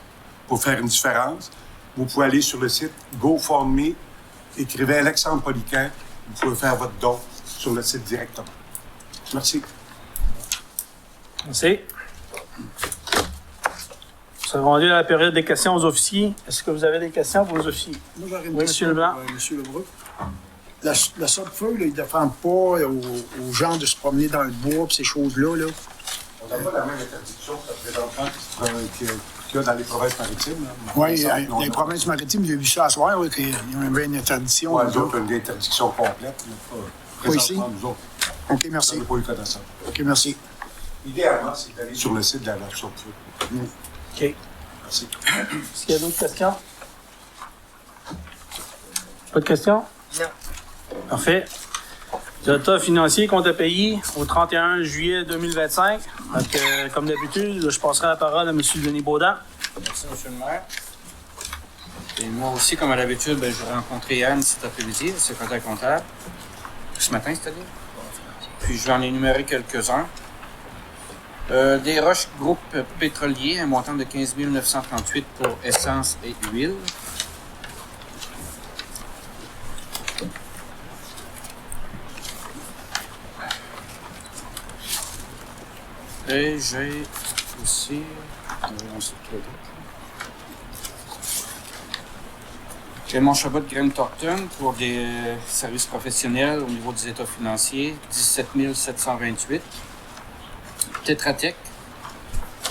pour faire une différence. Vous pouvez aller sur le site GoFundMe, écrivez Alexandre Poliquin, vous pouvez faire votre don sur le site directement. Merci. Merci. Nous avons rendu à la période des questions aux officiers. Est-ce que vous avez des questions pour les officiers? Moi, j'aurais une Oui, question M. Leblanc. pour, M. Lebrun. Le sub-feu, il ne défend pas aux gens de se promener dans le bois et ces choses-là. Là. On n'a pas la même interdiction qu'il y a dans les provinces maritimes. Oui, dans les provinces maritimes, j'ai vu ça à soir, qu'il y avait une interdiction. Oui, nous autres, une interdiction complète. Pas ici? Nous autres, OK, on merci. n'a pas eu cas de ça. OK, merci. Idéalement, c'est d'aller sur le site de la sub-feu. OK. Merci. Est-ce qu'il y a d'autres questions? Pas de questions? Non. Parfait. Résultat financier compte à payer au 31 juillet 2025. Donc, comme d'habitude, je passerai la parole à M. Denis Baudin. Merci, M. le maire. Et moi aussi, comme à l'habitude, j'ai rencontré Anne cet après-midi, le secrétaire comptable. Ce matin, c'est-à-dire. Puis je vais en énumérer quelques-uns. Des Roches Groupe Pétrolier, un montant de 15 938 pour essence et huile. Et j'ai aussi... Clément Chabot de Graine Thornton pour des services professionnels au niveau des états financiers, 17 728. Tetra Tech,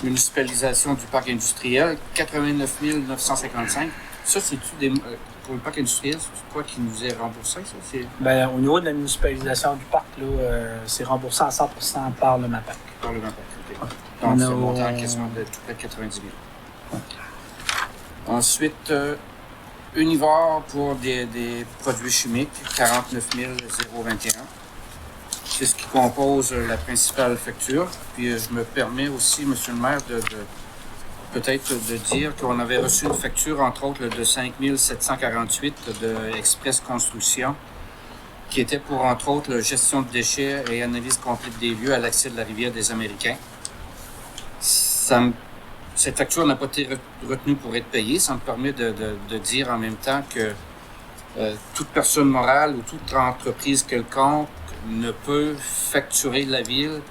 municipalisation du parc industriel, 89 955. Ça, c'est-tu pour le parc industriel, c'est quoi qui nous est remboursé, ça? Ben, au niveau de la municipalisation du parc, là, c'est remboursé à 100% par le MAPAC. Par le MAPAC, OK. On Donc, a c'est un au- montant quasiment de tout près de 90 000. Ensuite, Univar pour des produits chimiques, 49 021. C'est ce qui compose la principale facture. Puis je me permets aussi, M. le maire, peut-être de dire qu'on avait reçu une facture, entre autres, de 5 748 de Express Construction, qui était pour, entre autres, la gestion de déchets et analyse complète des lieux à l'accès de la rivière des Américains. Cette facture n'a pas été retenue pour être payée. Ça me permet de dire en même temps que toute personne morale ou toute entreprise quelconque ne peut facturer la ville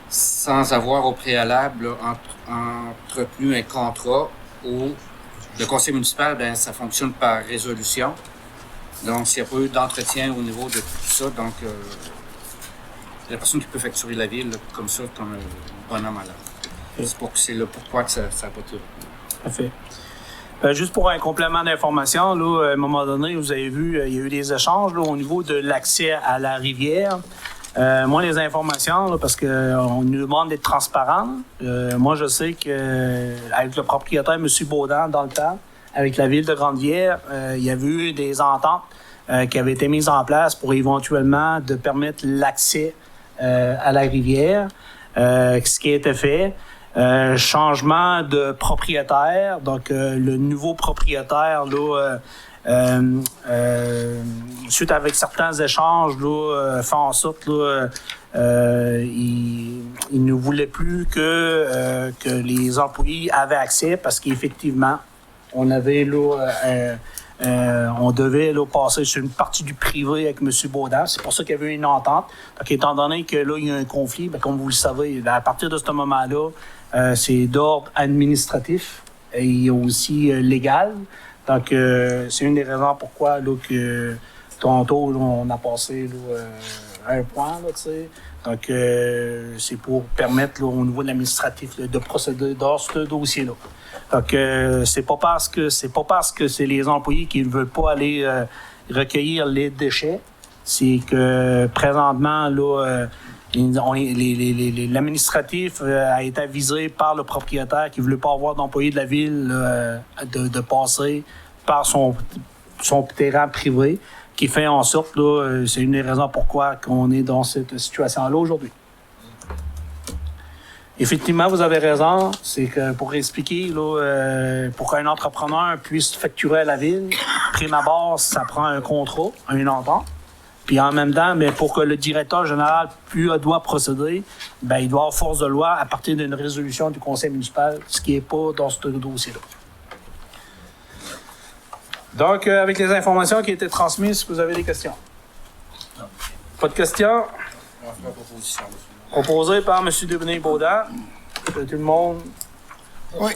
sans avoir au préalable entretenu un contrat où le conseil municipal, ça fonctionne par résolution. Donc, s'il n'y a pas eu d'entretien au niveau de tout ça, donc c'est la personne qui peut facturer la ville comme ça, comme un bonhomme à l'heure. C'est le pourquoi que ça n'a pas été retenu. Parfait. Juste pour un complément d'information, là, à un moment donné, vous avez vu, il y a eu des échanges là, au niveau de l'accès à la rivière. Moi, les informations, là, parce qu'on nous demande d'être transparent, moi, je sais qu'avec le propriétaire, M. Baudin, dans le temps, avec la ville de Grande-Rivière, il y avait eu des ententes qui avaient été mises en place pour éventuellement de permettre l'accès à la rivière, ce qui a été fait. Changement de propriétaire, donc le nouveau propriétaire là, suite avec certains échanges, là, fait en sorte là, il ne voulait plus que les employés avaient accès parce qu'effectivement, on avait là, on devait là, passer sur une partie du privé avec M. Baudin. C'est pour ça qu'il y avait une entente. Donc, étant donné que là, il y a un conflit, bien, comme vous le savez, à partir de ce moment-là, c'est d'ordre administratif et il y a aussi légal. Donc, c'est une des raisons pourquoi là, que tantôt, là, on a passé là, un point, là, tu sais. Donc, c'est pour permettre là, au niveau de l'administratif là, de procéder dans ce dossier-là. Donc, c'est pas parce que c'est les employés qui ne veulent pas aller recueillir les déchets, c'est que présentement, là, l'administratif a été avisé par le propriétaire qui ne voulait pas avoir d'employés de la ville de passer par son terrain privé, qui fait en sorte, là, c'est une des raisons pourquoi on est dans cette situation-là aujourd'hui. Effectivement, vous avez raison, c'est que pour expliquer, là, pour qu'un entrepreneur puisse facturer à la ville, prime abord, ça prend un contrat, une entente. Puis en même temps, mais pour que le directeur général doit procéder, ben, il doit avoir force de loi à partir d'une résolution du conseil municipal, ce qui n'est pas dans ce dossier-là. Donc, avec les informations qui ont été transmises, est-ce que vous avez des questions? Pas de questions? On va faire la proposition. Proposé par M. Denis Baudin. Tout le monde. Oui.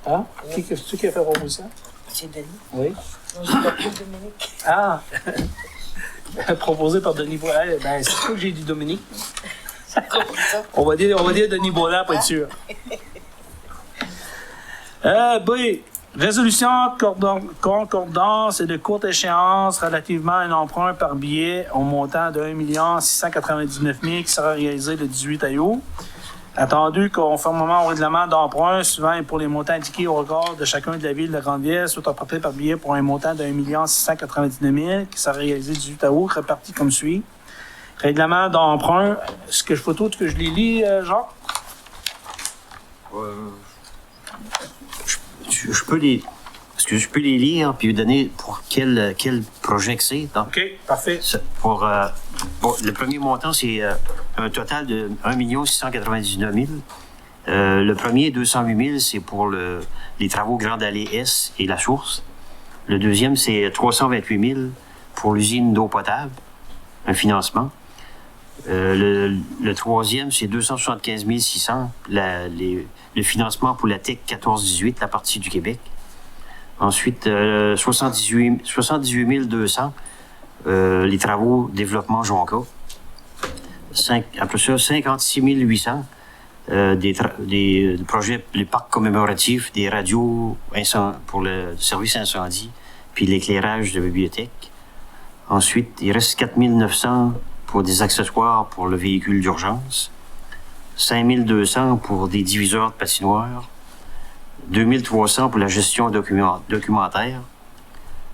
Hein? Qui a fait la proposition? C'est Denis. Oui. Non, j'ai pas pris Dominique. Ah! Proposé par Denis Baudin. Ben, c'est sûr que j'ai dit Dominique. On va dire Denis Baudin pour être sûr. B. Résolution concordance et de courte échéance relativement à un emprunt par billet au montant de 1 699 000 qui sera réalisé le 18 août. Attendu conformément au règlement d'emprunt suivant et pour les montants indiqués au regard de chacun de la ville de Grande-Ville, soit emprunté par billet pour un montant de 1 699 000 qui sera réalisé le 18 août, réparti comme suit. Règlement d'emprunt, est-ce que je photo que je les lis, Jacques? Je peux les lire puis vous donner pour quel projet que c'est. Donc, OK, parfait. Bon, le premier montant, c'est un total de 1 699 000. Le premier, 208 000, c'est pour les travaux Grande Allée S et la source. Le deuxième, c'est 328 000 pour l'usine d'eau potable, un financement. Le troisième, c'est 275 600, le financement pour la TEC 14-18, la partie du Québec. Ensuite, 78 200, les travaux développement Jonca. Après ça, 56 800, des projets, les parcs commémoratifs, des radios pour le service incendie, puis l'éclairage de bibliothèque. Ensuite, il reste 4 900 pour des accessoires pour le véhicule d'urgence, 5 200 pour des diviseurs de patinoires, 2 300 pour la gestion documentaire,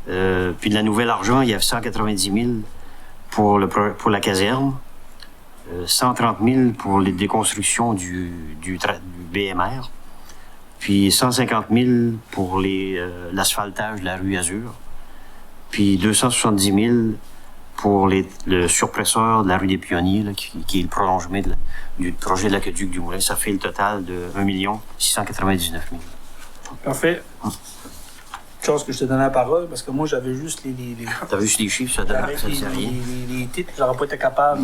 puis de la nouvelle argent, il y a 190 000 pour la caserne, 130 000 pour les déconstructions du BMR, puis 150 000 pour l'asphaltage de la rue Azur, puis 270 000 pour le surpresseur de la rue des Pionniers, là, qui est le prolongement du projet de l'aqueduc du Moulin. Ça fait le total de 1 699 000. Parfait. Chose que je te donnais la parole, parce que moi, j'avais juste les T'avais juste les chiffres, ça donne, ça sert à rien. les titres, j'aurais pas été capable.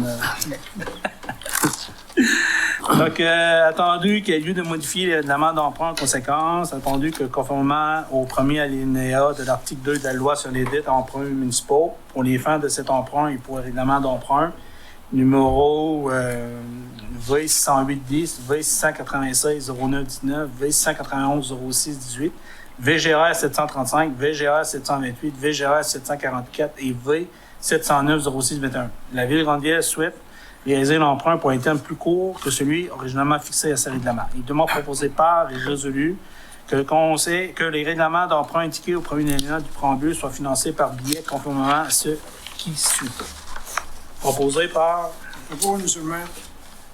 Donc, attendu qu'il y ait lieu de modifier le règlement d'emprunt en conséquence, attendu que conformément au premier alinéa de l'article 2 de la loi sur les dettes emprunts municipaux, pour les fins de cet emprunt et pour le règlement d'emprunt, numéro V608-10, V696-09-19, V691-06-18, VGR 735, VGR 728, VGR 744 et V709-06-21. La Ville de Grande-Ville souhaite réaliser l'emprunt pour un terme plus court que celui originellement fixé à ce règlement. Il demande proposé par et résolu que le Conseil, que les règlements d'emprunt indiqués au premier alinéa du préambule soient financés par billet conformément à ce qui suit. Proposé par... Bonjour, M. le maire.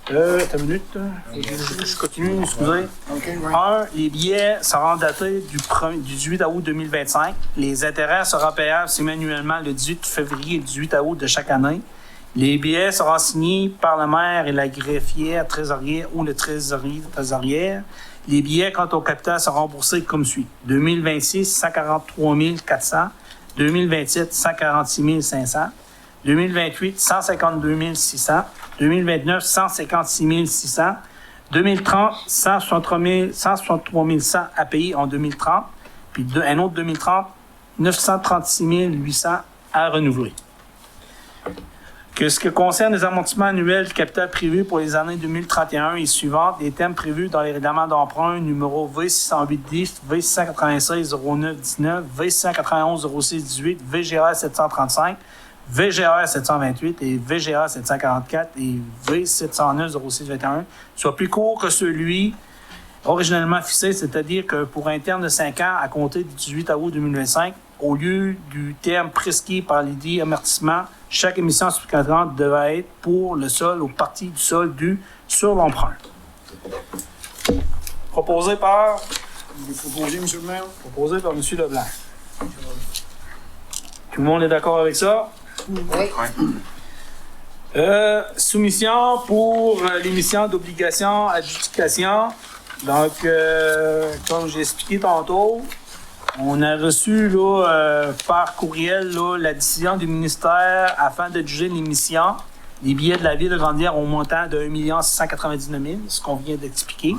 T'as une minute. Je continue, excusez. OK, ouais. 1. Les billets seront datés du 18 août 2025. Les intérêts seront payables semi-annuellement le 18 février et le 18 août de chaque année. Les billets seront signés par le maire et la greffière trésorière ou le trésorier trésorière. Les billets quant au capital seront remboursés comme suit. 2026, 143 400. 2027, 146 500. 2028, 152 600. 2029, 156 600. 2030, 163 100 à payer en 2030. Puis un autre 2030, 936 800 à renouveler. Que ce qui concerne les amortissements annuels du capital prévu pour les années 2031 et suivantes, les thèmes prévus dans les règlements d'emprunt numéro V60810, V696-0919, V691-0618, VGR 735, VGR 728 et VGR 744 et V709-0621 soient plus courts que celui originellement fixé, c'est-à-dire que pour un terme de 5 ans à compter du 18 août 2025, au lieu du terme prescrit par les dits amortissements, chaque émission supplémentaire devait être pour le sol ou partie du sol dû sur l'emprunt. Proposé par Vous voulez proposer, M. le maire? M. Leblanc. Tout le monde est d'accord avec ça? Oui. Soumission pour l'émission d'obligation adjudication. Donc, comme j'ai expliqué tantôt, on a reçu là, par courriel là, la décision du ministère afin de juger l'émission des billets de la ville de Grande-Rivière au montant de 1 699 000, ce qu'on vient d'expliquer.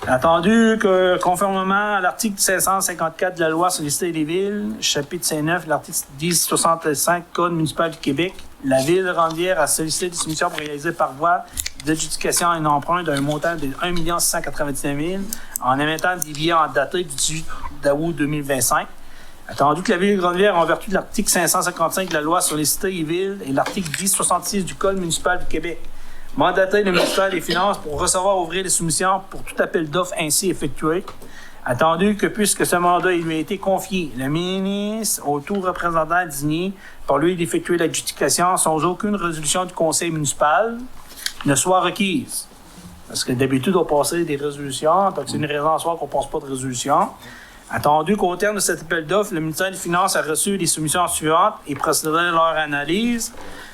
Attendu que, conformément à l'article 554 de la loi sur les cités et les villes, chapitre 5.9, l'article 1065 Code municipal du Québec, la ville de Grande-Rivière a sollicité des soumissions pour réaliser par voie d'adjudication à un emprunt d'un montant de 1 699 000 en émettant des billets en daté du 18 août 2025. Attendu que la ville de Grande-Rivière, en vertu de l'article 555 de la loi sur les cités et villes et l'article 1066 du Code municipal du Québec, mandater le ministère des Finances pour recevoir et ouvrir les soumissions pour tout appel d'offres ainsi effectué. Attendu que, puisque ce mandat il lui a été confié, le ministre, au tout représentant désigné par lui d'effectuer l'adjudication sans aucune résolution du conseil municipal, ne soit requise. Parce que d'habitude, on passait des résolutions, donc c'est une raison en soi qu'on ne passe pas de résolution. Attendu qu'au terme de cet appel d'offres, le ministère des Finances a reçu les soumissions suivantes et procéderait à leur analyse.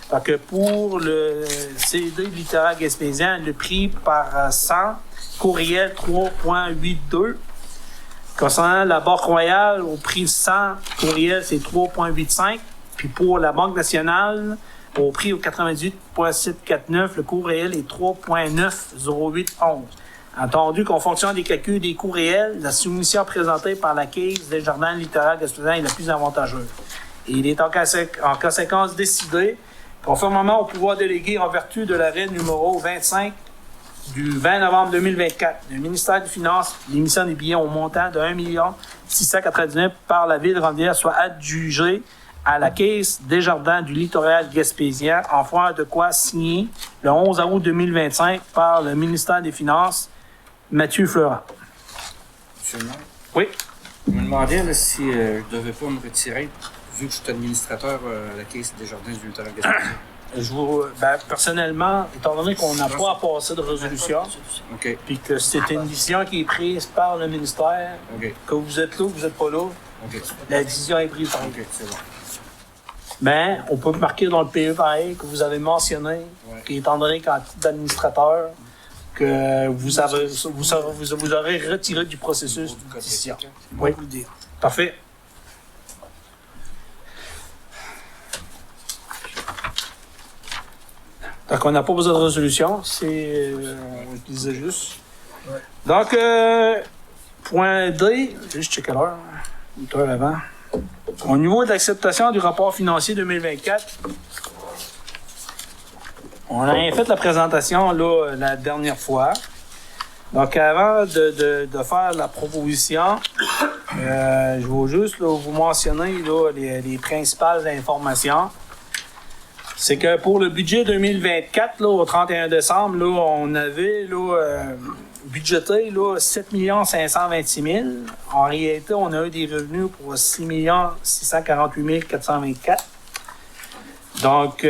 Fait que pour le CD du littoral gaspésien, le prix par 100, courriel 3.82. Concernant la Banque Royale, au prix 100, courriel c'est 3.85. Puis pour la Banque nationale, au prix au 98.749, le coût réel est 3.90811. Entendu qu'en fonction des calculs des coûts réels, la soumission présentée par la Caisse des Jardins littoral gaspésien est la plus avantageuse. Et il est en conséquence décidé, conformément au pouvoir délégué en vertu de l'arrêt numéro 25 du 20 novembre 2024, le ministère des Finances, l'émission des billets au montant de 1 699 par la ville de Grande-Rivière soit adjugée à la Caisse des Jardins du littoral gaspésien en foi de quoi signé le 11 août 2025 par le ministère des Finances, Mathieu Florent. Monsieur le maire, Oui. je me demandais là, si je ne devais pas me retirer, vu que je suis administrateur à la Caisse des Jardins du littoral gaspésien. Personnellement, étant donné qu'on n'a pas à passer de résolution, OK. puis que c'est une décision qui est prise par le ministère, OK. que vous êtes là ou vous n'êtes pas là, OK. la décision est prise par OK, c'est bon. Mais on peut marquer dans le PE pareil que vous avez mentionné, Ouais. qu'étant donné qu'en titre d'administrateur, que vous aurez retiré du processus de décision. Oui. Parfait. Donc, on n'a pas besoin de résolution, c'est. On le disait juste. Ouais. Donc, point D, je vais juste checker l'heure, une heure avant. Au niveau de l'acceptation du rapport financier 2024, on a fait la présentation là, la dernière fois. Donc, avant de faire la proposition, je vais juste là, vous mentionner là, les principales informations. C'est que pour le budget 2024, là, au 31 décembre, là, on avait là, budgété là, 7 526 000. En réalité, on a eu des revenus pour 6 648 424. Donc,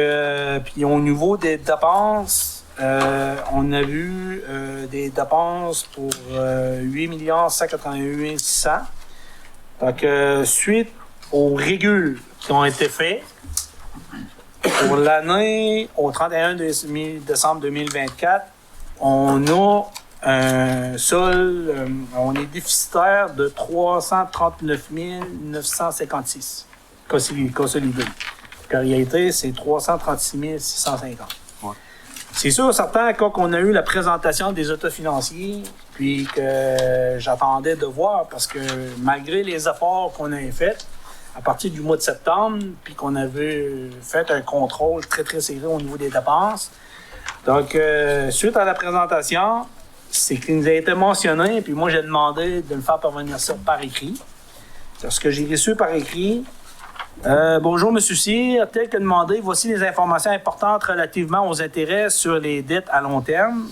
puis au niveau des dépenses, on a vu des dépenses pour 8 188 600. Donc, suite aux régules qui ont été faits, pour l'année au 31 décembre 2024, on a un sol, on est déficitaire de 339 956 consolidés. En réalité, c'est 336 650. Ouais. C'est sûr, certain, quand on a eu la présentation des autofinanciers, puis que j'attendais de voir, parce que malgré les efforts qu'on avait faits, à partir du mois de septembre, puis qu'on avait fait un contrôle très, très serré au niveau des dépenses. Donc, suite à la présentation, c'est qu'il nous a été mentionné, puis moi, j'ai demandé de me faire parvenir ça par écrit. Parce que j'ai reçu par écrit. Bonjour, M. Cyr. Tel que demandé, voici les informations importantes relativement aux intérêts sur les dettes à long terme.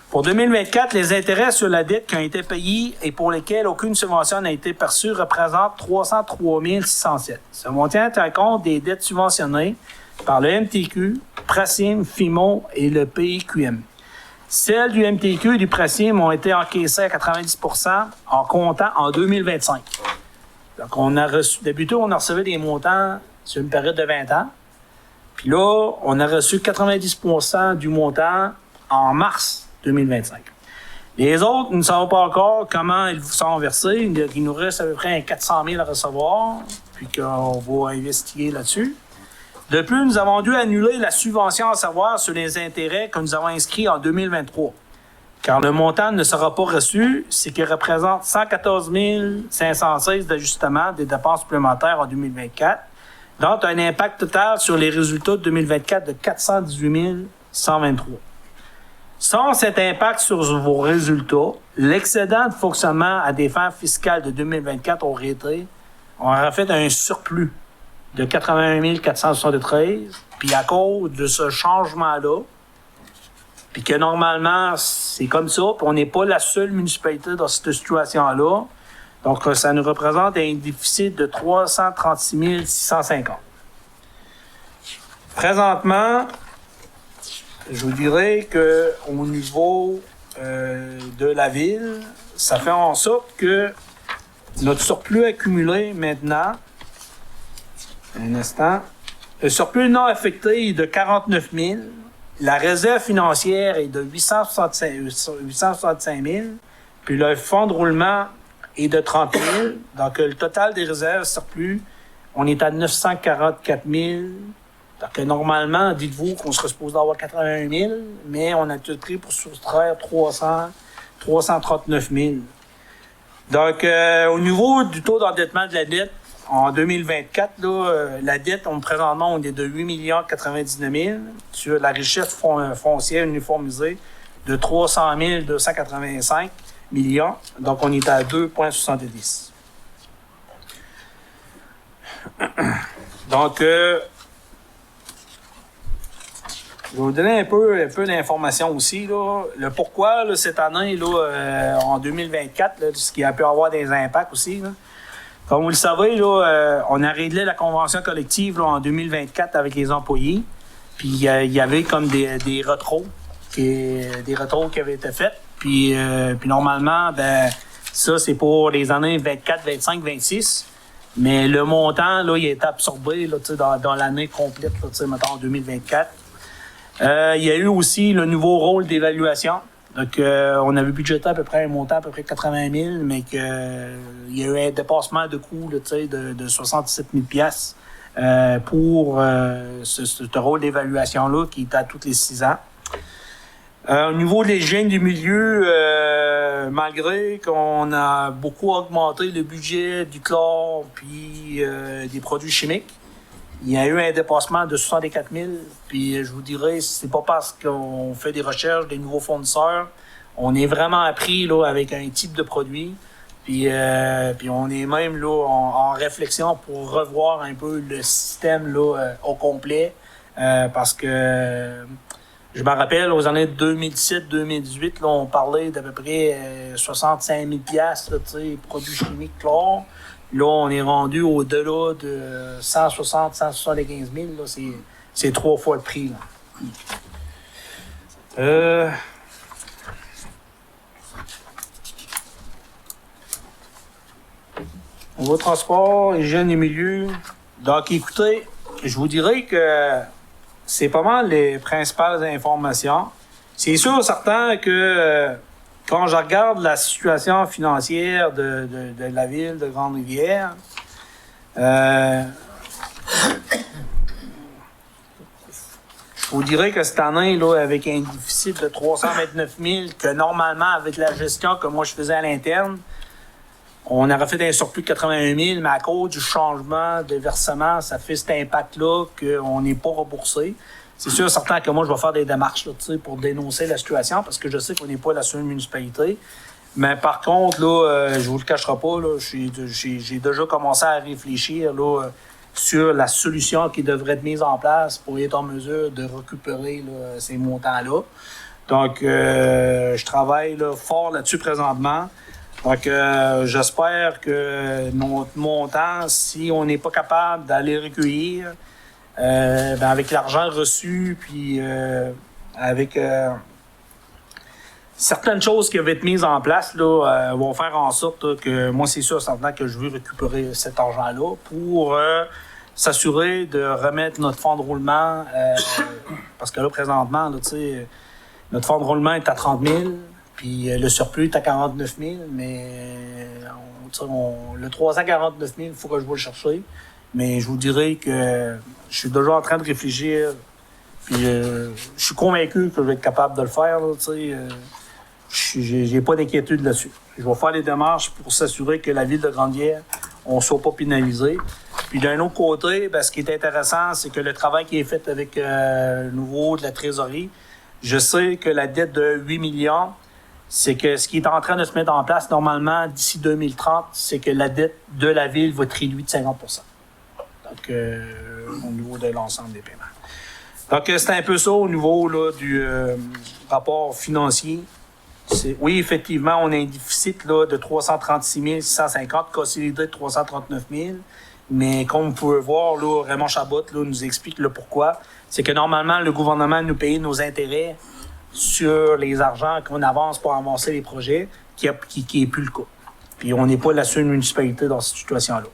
Pour 2024, les intérêts sur la dette qui ont été payés et pour lesquels aucune subvention n'a été perçue représentent 303 607. Ce montant tient compte des dettes subventionnées par le MTQ, Prasim, FIMO et le PQM. Celles du MTQ et du Prasim ont été encaissées à 90% en comptant en 2025. Donc, on a reçu, d'habitude, on a reçu des montants sur une période de 20 ans. Puis là, on a reçu 90% du montant en mars 2025. Les autres, nous ne savons pas encore comment ils sont versés. Il nous reste à peu près 400 000 à recevoir, puis qu'on va investiguer là-dessus. De plus, nous avons dû annuler la subvention à savoir sur les intérêts que nous avons inscrits en 2023. Car le montant ne sera pas reçu, ce qui représente 114 516 d'ajustement des dépenses supplémentaires en 2024, dont un impact total sur les résultats de 2024 de 418 123. Sans cet impact sur vos résultats, l'excédent de fonctionnement à des fins fiscales de 2024 aurait fait un surplus de 81 473, puis à cause de ce changement-là, puis que normalement, c'est comme ça, puis on n'est pas la seule municipalité dans cette situation-là, donc ça nous représente un déficit de 336 650. Présentement, je vous dirais qu'au niveau de la ville, ça fait en sorte que notre surplus accumulé maintenant, un instant, le surplus non affecté est de 49 000, la réserve financière est de 865 000, puis le fonds de roulement est de 30 000, donc le total des réserves surplus, on est à 944 000. Donc, normalement, dites-vous qu'on serait supposé avoir 81 000, mais on a tout pris pour soustraire 339 000. Donc, au niveau du taux d'endettement de la dette, en 2024, là, la dette, présentement, on est de 8 099 000 sur la richesse foncière uniformisée de 300 285 millions. Donc, on est à 2,70. Donc, je vais vous donner un peu d'informations aussi. Là. Le pourquoi, là, cette année, là, en 2024, là, ce qui a pu avoir des impacts aussi. Là. Comme vous le savez, là, on a réglé la convention collective là, en 2024 avec les employés. Puis il y avait comme des retros qui avaient été faits. Puis normalement, ben ça, c'est pour les années 24, 25, 26. Mais le montant, là, il a été absorbé là, dans l'année complète, là, mettons, en 2024. Il y a eu aussi le nouveau rôle d'évaluation. Donc, on avait budgété à peu près un montant à peu près 80 000, mais il y a eu un dépassement de coûts là, de 67 000 pour ce rôle d'évaluation-là qui est à tous les 6 ans. Au niveau de l'hygiène du milieu, malgré qu'on a beaucoup augmenté le budget du chlore puis des produits chimiques, il y a eu un dépassement de 64 000. Puis je vous dirais, c'est pas parce qu'on fait des recherches, des nouveaux fournisseurs. On est vraiment appris là, avec un type de produit. Puis on est même là en réflexion pour revoir un peu le système là, au complet. Parce que je me rappelle, aux années 2017-2018, là, on parlait d'à peu près 65 000 $, produits chimiques chlore. Là, on est rendu au-delà de 160, 175 000. Là, c'est 3 fois le prix. Là. On va au transport, hygiène et milieu. Donc, écoutez, je vous dirais que c'est pas mal les principales informations. C'est sûr, certain que quand je regarde la situation financière de la ville de Grande-Rivière, je vous dirais que cette année, là, avec un déficit de 329 000, que normalement, avec la gestion que moi je faisais à l'interne, on aurait fait un surplus de 81 000, mais à cause du changement de versement, ça fait cet impact-là qu'on n'est pas remboursé. C'est sûr, certain que moi, je vais faire des démarches là, pour dénoncer la situation, parce que je sais qu'on n'est pas la seule municipalité. Mais par contre, là, je vous le cacherai pas, là, j'ai déjà commencé à réfléchir là, sur la solution qui devrait être mise en place pour être en mesure de récupérer là, ces montants-là. Donc, je travaille là, fort là-dessus présentement. Donc, j'espère que notre montant, si on n'est pas capable d'aller recueillir, ben avec l'argent reçu, puis avec certaines choses qui avaient été mises en place, là, vont faire en sorte là, que moi, c'est sûr, certain que je veux récupérer cet argent-là pour s'assurer de remettre notre fonds de roulement, parce que là, présentement, là, notre fonds de roulement est à 30 000, puis le surplus est à 49 000, mais le 349 000, il faut que je vais le chercher. Mais je vous dirais que je suis déjà en train de réfléchir, puis je suis convaincu que je vais être capable de le faire. J'ai pas d'inquiétude là-dessus. Je vais faire les démarches pour s'assurer que la ville de Grande-Rivière, on ne soit pas pénalisé. Puis d'un autre côté, ben, ce qui est intéressant, c'est que le travail qui est fait avec le nouveau de la trésorerie, je sais que la dette de 8 millions, c'est que ce qui est en train de se mettre en place normalement d'ici 2030, c'est que la dette de la ville va être réduite de 50 %. Donc, au niveau de l'ensemble des paiements. Donc, c'est un peu ça au niveau là, du rapport financier. Oui, effectivement, on a un déficit là, de 336 650, consolidé de 339 000. Mais comme vous pouvez voir, là, Raymond Chabot là, nous explique le pourquoi. C'est que normalement, le gouvernement nous paye nos intérêts sur les argents qu'on avance pour avancer les projets, qui est plus le cas. Puis on n'est pas la seule municipalité dans cette situation-là.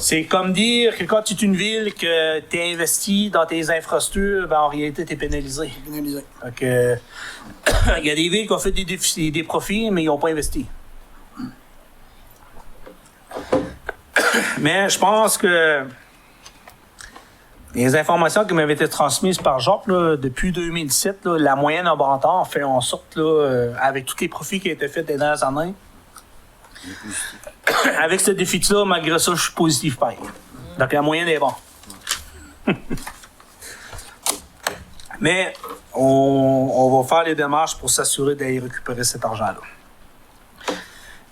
C'est comme dire que quand tu es une ville, que tu es investi dans tes infrastructures, ben en réalité, tu es pénalisé. Pénalisé. Donc, il y a des villes qui ont fait des profits, mais ils n'ont pas investi. Mais je pense que les informations qui m'avaient été transmises par Jacques là, depuis 2017, là, la moyenne abattant fait en sorte, là, avec tous les profits qui ont été faits des dernières années, avec ce déficit-là, malgré ça, je suis positif pareil. Donc la moyenne est bonne. Mais on va faire les démarches pour s'assurer d'aller récupérer cet argent-là.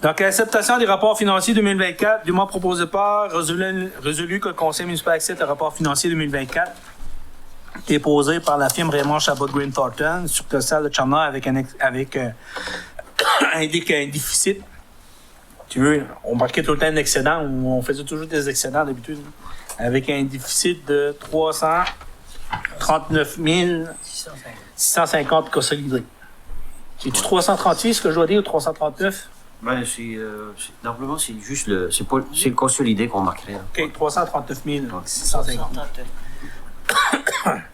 Donc, l'acceptation des rapports financiers 2024, du mois proposé par, résolu que le Conseil municipal accepte le rapport financier 2024, déposé par la firme Raymond Chabot Green Thornton, sur le salle de Chandler avec un déficit. Tu veux, on marquait tout le temps un excédent, on faisait toujours des excédents d'habitude, avec un déficit de 339 650 consolidés. C'est-tu 336 que je dois dire ou 339? Ben, normalement, c'est juste c'est le consolidé qu'on marquerait. Hein. OK, 339 650.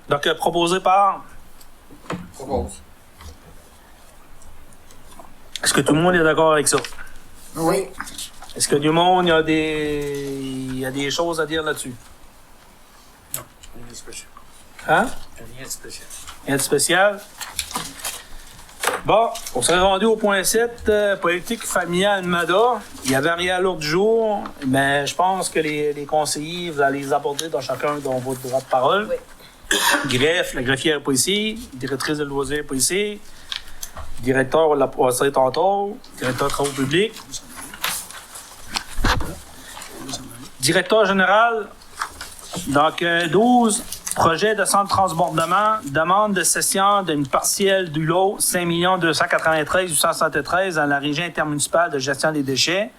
Donc, proposé par... Propose. Est-ce que tout le monde est d'accord avec ça? Oui. Est-ce que du monde, il y a des choses à dire là-dessus? Rien de spécial. Hein? Rien de spécial. Rien de spécial? Bon, on serait rendu au point 7, politique familiale MADA. Il y avait rien à l'ordre du jour, mais je pense que les conseillers, vous allez les aborder dans chacun dans votre droit de parole. Oui. Greffe, la greffière n'est pas ici. Directrice de loisirs n'est pas ici. Directeur, on l'a passé tantôt. Directeur de travaux publics. Directeur général. Donc, 12. Projet de centre de transbordement, demande de cession d'une partielle du lot 5 293 873 dans la région intermunicipale de gestion des déchets.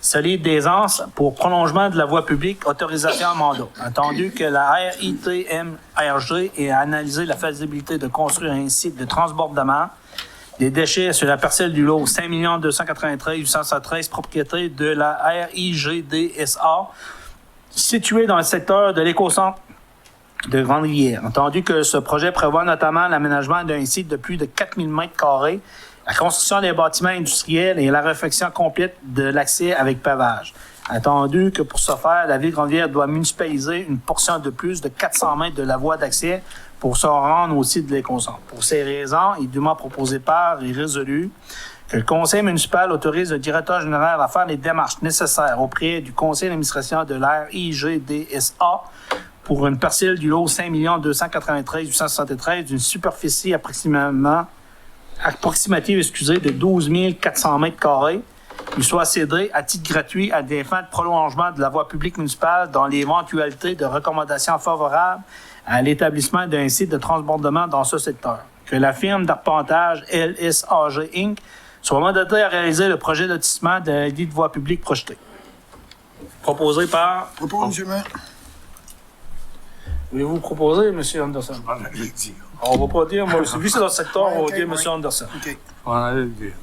Solide d'aisance pour prolongement de la voie publique, autorisation à mandat. Entendu que la RITMRG ait analysé la faisabilité de construire un site de transbordement des déchets sur la parcelle du lot 5 293 873, propriété de la RIGDSA, située dans le secteur de l'écocentre de Grande-Rivière. Entendu que ce projet prévoit notamment l'aménagement d'un site de plus de 4000 m², la construction des bâtiments industriels et la réfection complète de l'accès avec pavage. Attendu que pour ce faire, la Ville de Grande-Rivière doit municipaliser une portion de plus de 400 mètres de la voie d'accès pour se rendre au site de l'écocentre. Pour ces raisons, il est dûment proposé par et résolu que le conseil municipal autorise le directeur général à faire les démarches nécessaires auprès du conseil d'administration de l'RIGDSA pour une parcelle du lot 5 293 873 d'une superficie approximative de 12 400 m², il soit cédé à titre gratuit à des fins de prolongement de la voie publique municipale dans l'éventualité de recommandations favorables à l'établissement d'un site de transbordement dans ce secteur. Que la firme d'arpentage LSAG Inc. soit mandatée à réaliser le projet de lotissement de la dite voie publique projetée. Proposé par... Propose, M. le maire. Voulez-vous proposer, M. Anderson? On allait le dire. On va pas dire, moi, vu que c'est dans le secteur, on va Ok, dire M. ouais. Anderson. OK. On allait le dire.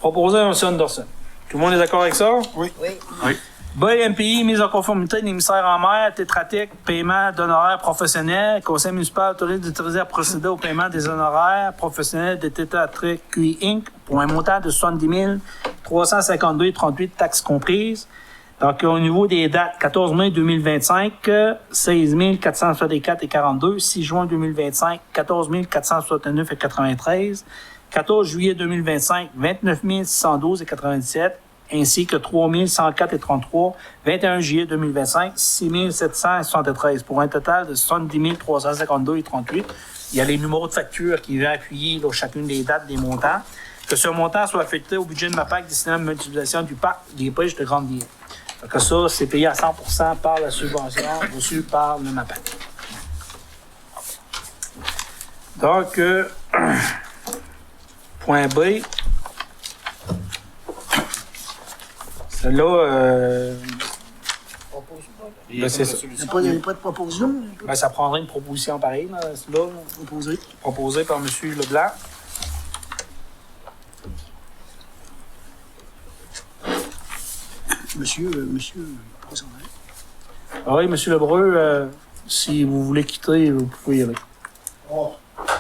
Proposé à M. Anderson. Tout le monde est d'accord avec ça? Oui. Oui. BMPI, mise en conformité de l'émissaire en mer, Tétratec, paiement d'honoraires professionnels. Conseil municipal autorise d'utiliser à procéder au paiement des honoraires professionnels de Tétratec QI Inc. pour un montant de 70 352,38 taxes comprises. Donc, au niveau des dates, 14 mai 2025, 16 464,42. 6 juin 2025, 14 469,93. 14 juillet 2025, 29 612,97. Ainsi que 3 104,33. 21 juillet 2025, 6 773. Pour un total de 70 352,38. Il y a les numéros de facture qui viennent appuyer là, chacune des dates des montants. Que ce montant soit affecté au budget de MAPAC destiné à la mutualisation du parc des pêches de Grande-Rivière. Que ça, c'est payé à 100% par la subvention reçue par le MAPAC. Donc, point B. Celle-là, ben, c'est ça. Il n'y a pas de proposition? Ben, ça prendrait une proposition pareille, là. Proposé. Proposée par M. Leblanc. Monsieur le président. Ah oui, M. Lebreu, si vous voulez quitter, vous pouvez y aller.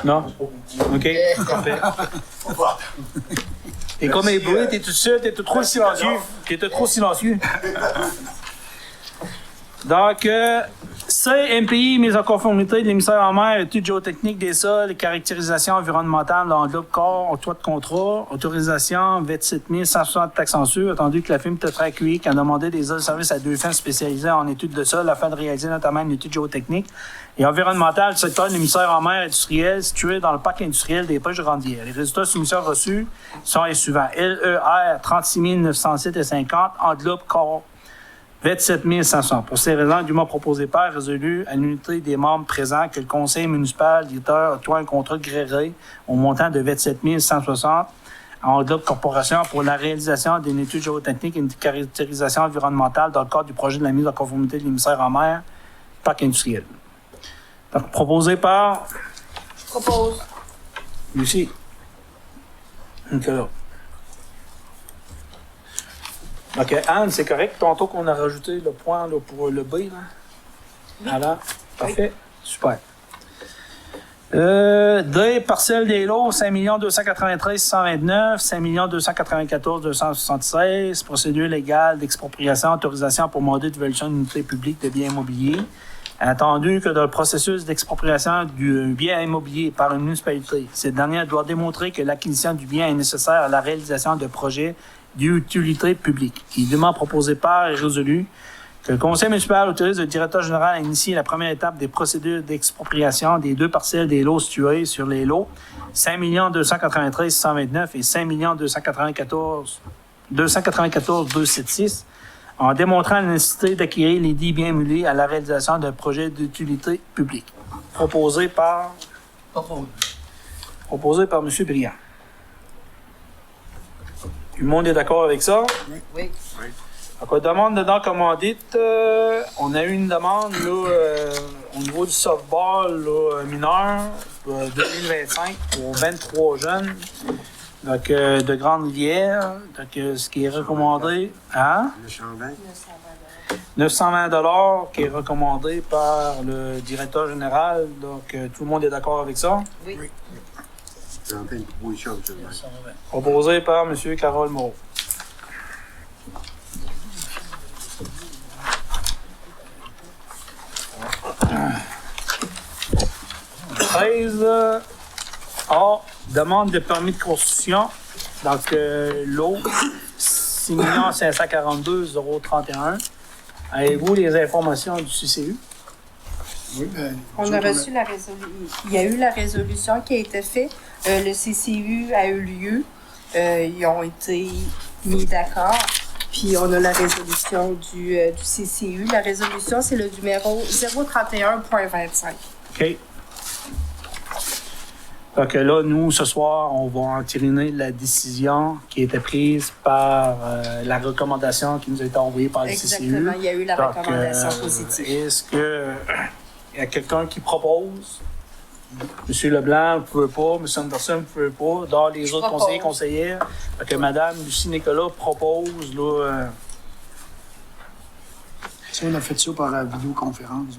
Non? OK, parfait. T'es comme un bruit, t'es tout seul, t'es trop silencieux. T'es trop silencieux. Donc, CMPI, mise en conformité de l'émissaire en mer, études géotechniques des sols, caractérisation environnementale dans l'enveloppe corps, octroi de contrat, autorisation 27 160 taxes en sûr, attendu que la firme Tetra QI qui a demandé des services à 2 fins spécialisés en études de sol afin de réaliser notamment une étude géotechnique et environnementale du secteur de l'émissaire en mer industriel situé dans le parc industriel des pêches de Grande-Rivière. Les résultats de soumission reçus sont les suivants. LER 36 907,50, enveloppe corps 27 500. Pour ces raisons, dûment proposé par résolu à l'unité des membres présents que le conseil municipal directeur octroie un contrat gréé au montant de 27 160 en enveloppe corporation pour la réalisation d'une étude géotechnique et une caractérisation environnementale dans le cadre du projet de la mise en conformité de l'émissaire en mer, parc industriel. Donc, proposé par... Je propose. Lucie. Nicolas. OK, Anne, c'est correct. Tantôt qu'on a rajouté le point là, pour le B, là. Alors, parfait. Super. D, parcelle des lots, 5 293 629, 5 294 276, procédure légale d'expropriation, autorisation pour mandat d'évaluation d'unité publique de biens immobiliers. Attendu que dans le processus d'expropriation du bien immobilier par une municipalité, cette dernière doit démontrer que l'acquisition du bien est nécessaire à la réalisation de projets d'utilité publique. Il est dûment proposé par et résolu que le conseil municipal autorise le directeur général à initier la première étape des procédures d'expropriation des 2 parcelles des lots situés sur les lots 5 293 629 et 5 294 276 en démontrant la nécessité d'acquérir les dits biens immobiliers à la réalisation d'un projet d'utilité publique. Proposé par M. Briand. Tout le monde est d'accord avec ça? Oui. Donc, demande de dents commandites, on a eu une demande là, au niveau du softball là, mineur 2025 pour 23 jeunes donc, de Grande-Rivière. Donc, ce qui est recommandé, hein? 920 $ qui est recommandé par le directeur général. Donc, tout le monde est d'accord avec ça? Oui. Proposé par M. Carole Moreau. A, demande de permis de construction. Donc, l'eau, 6 542 031. Avez-vous les informations du CCU? Oui, ben, On a reçu la résolution. Il y a eu la résolution qui a été faite. Le CCU a eu lieu. Ils ont été mis d'accord. Puis on a la résolution du CCU. La résolution, c'est le numéro 031.25. OK. Donc là, nous, ce soir, on va entériner la décision qui a été prise par la recommandation qui nous a été envoyée par le CCU. Exactement, il y a eu la Donc, recommandation positive. Est-ce que il y a quelqu'un qui propose? Monsieur Leblanc, vous ne pouvez pas. Monsieur Anderson, vous ne pouvez pas. Dans les autres propose. conseillers, conseillères. Donc, Madame Lucie Nicolas propose, là... ça, on a fait ça par la vidéoconférence.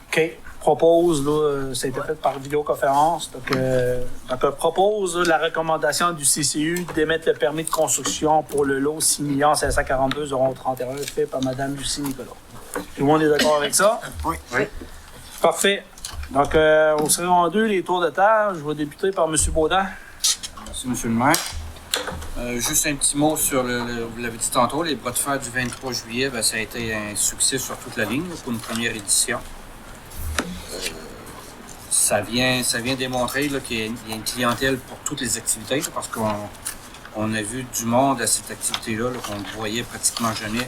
OK. Propose, là, ça a été fait par vidéoconférence. Donc, propose là, la recommandation du CCU d'émettre le permis de construction pour le lot 6 542 031 fait par Mme Lucie Nicolas. Tout le monde est d'accord avec ça? Oui. Parfait. Donc, on serait rendu les tours de table. Je vais débuter par M. Baudin. Merci, M. le maire. Juste un petit mot sur, vous l'avez dit tantôt, les bras de fer du 23 juillet, ben, ça a été un succès sur toute la ligne là, pour une première édition. Ça vient démontrer là, qu'il y a une clientèle pour toutes les activités, là, parce qu'on a vu du monde à cette activité-là qu'on ne voyait pratiquement jamais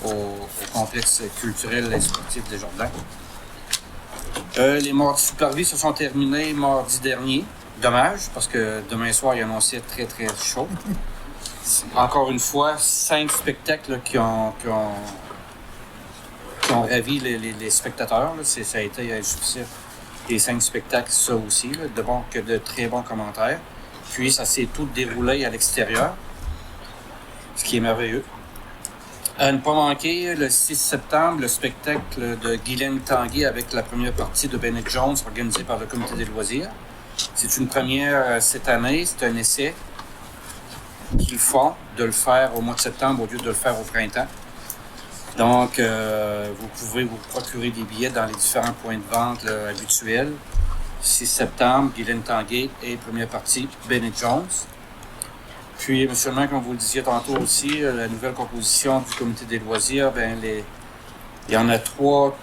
au complexe culturel et sportif des Jardins. Les mardis super-vie se sont terminés mardi dernier. Dommage, parce que demain soir, il annonçait très, très chaud. Encore une fois, 5 spectacles là, qui ont ravi les spectateurs. Là. Ça a été un succès. Les 5 spectacles, ça aussi, là, de très bons commentaires. Puis, ça s'est tout déroulé à l'extérieur, ce qui est merveilleux. À ne pas manquer, le 6 septembre, le spectacle de Guylaine Tanguay avec la première partie de Bennett Jones organisée par le Comité des loisirs. C'est une première cette année, c'est un essai qu'ils font de le faire au mois de septembre au lieu de le faire au printemps. Donc, vous pouvez vous procurer des billets dans les différents points de vente là, habituels. 6 septembre, Guylaine Tanguay et première partie, Bennett Jones. Puis, M. le maire, comme vous le disiez tantôt aussi, la nouvelle composition du Comité des loisirs, il y en a trois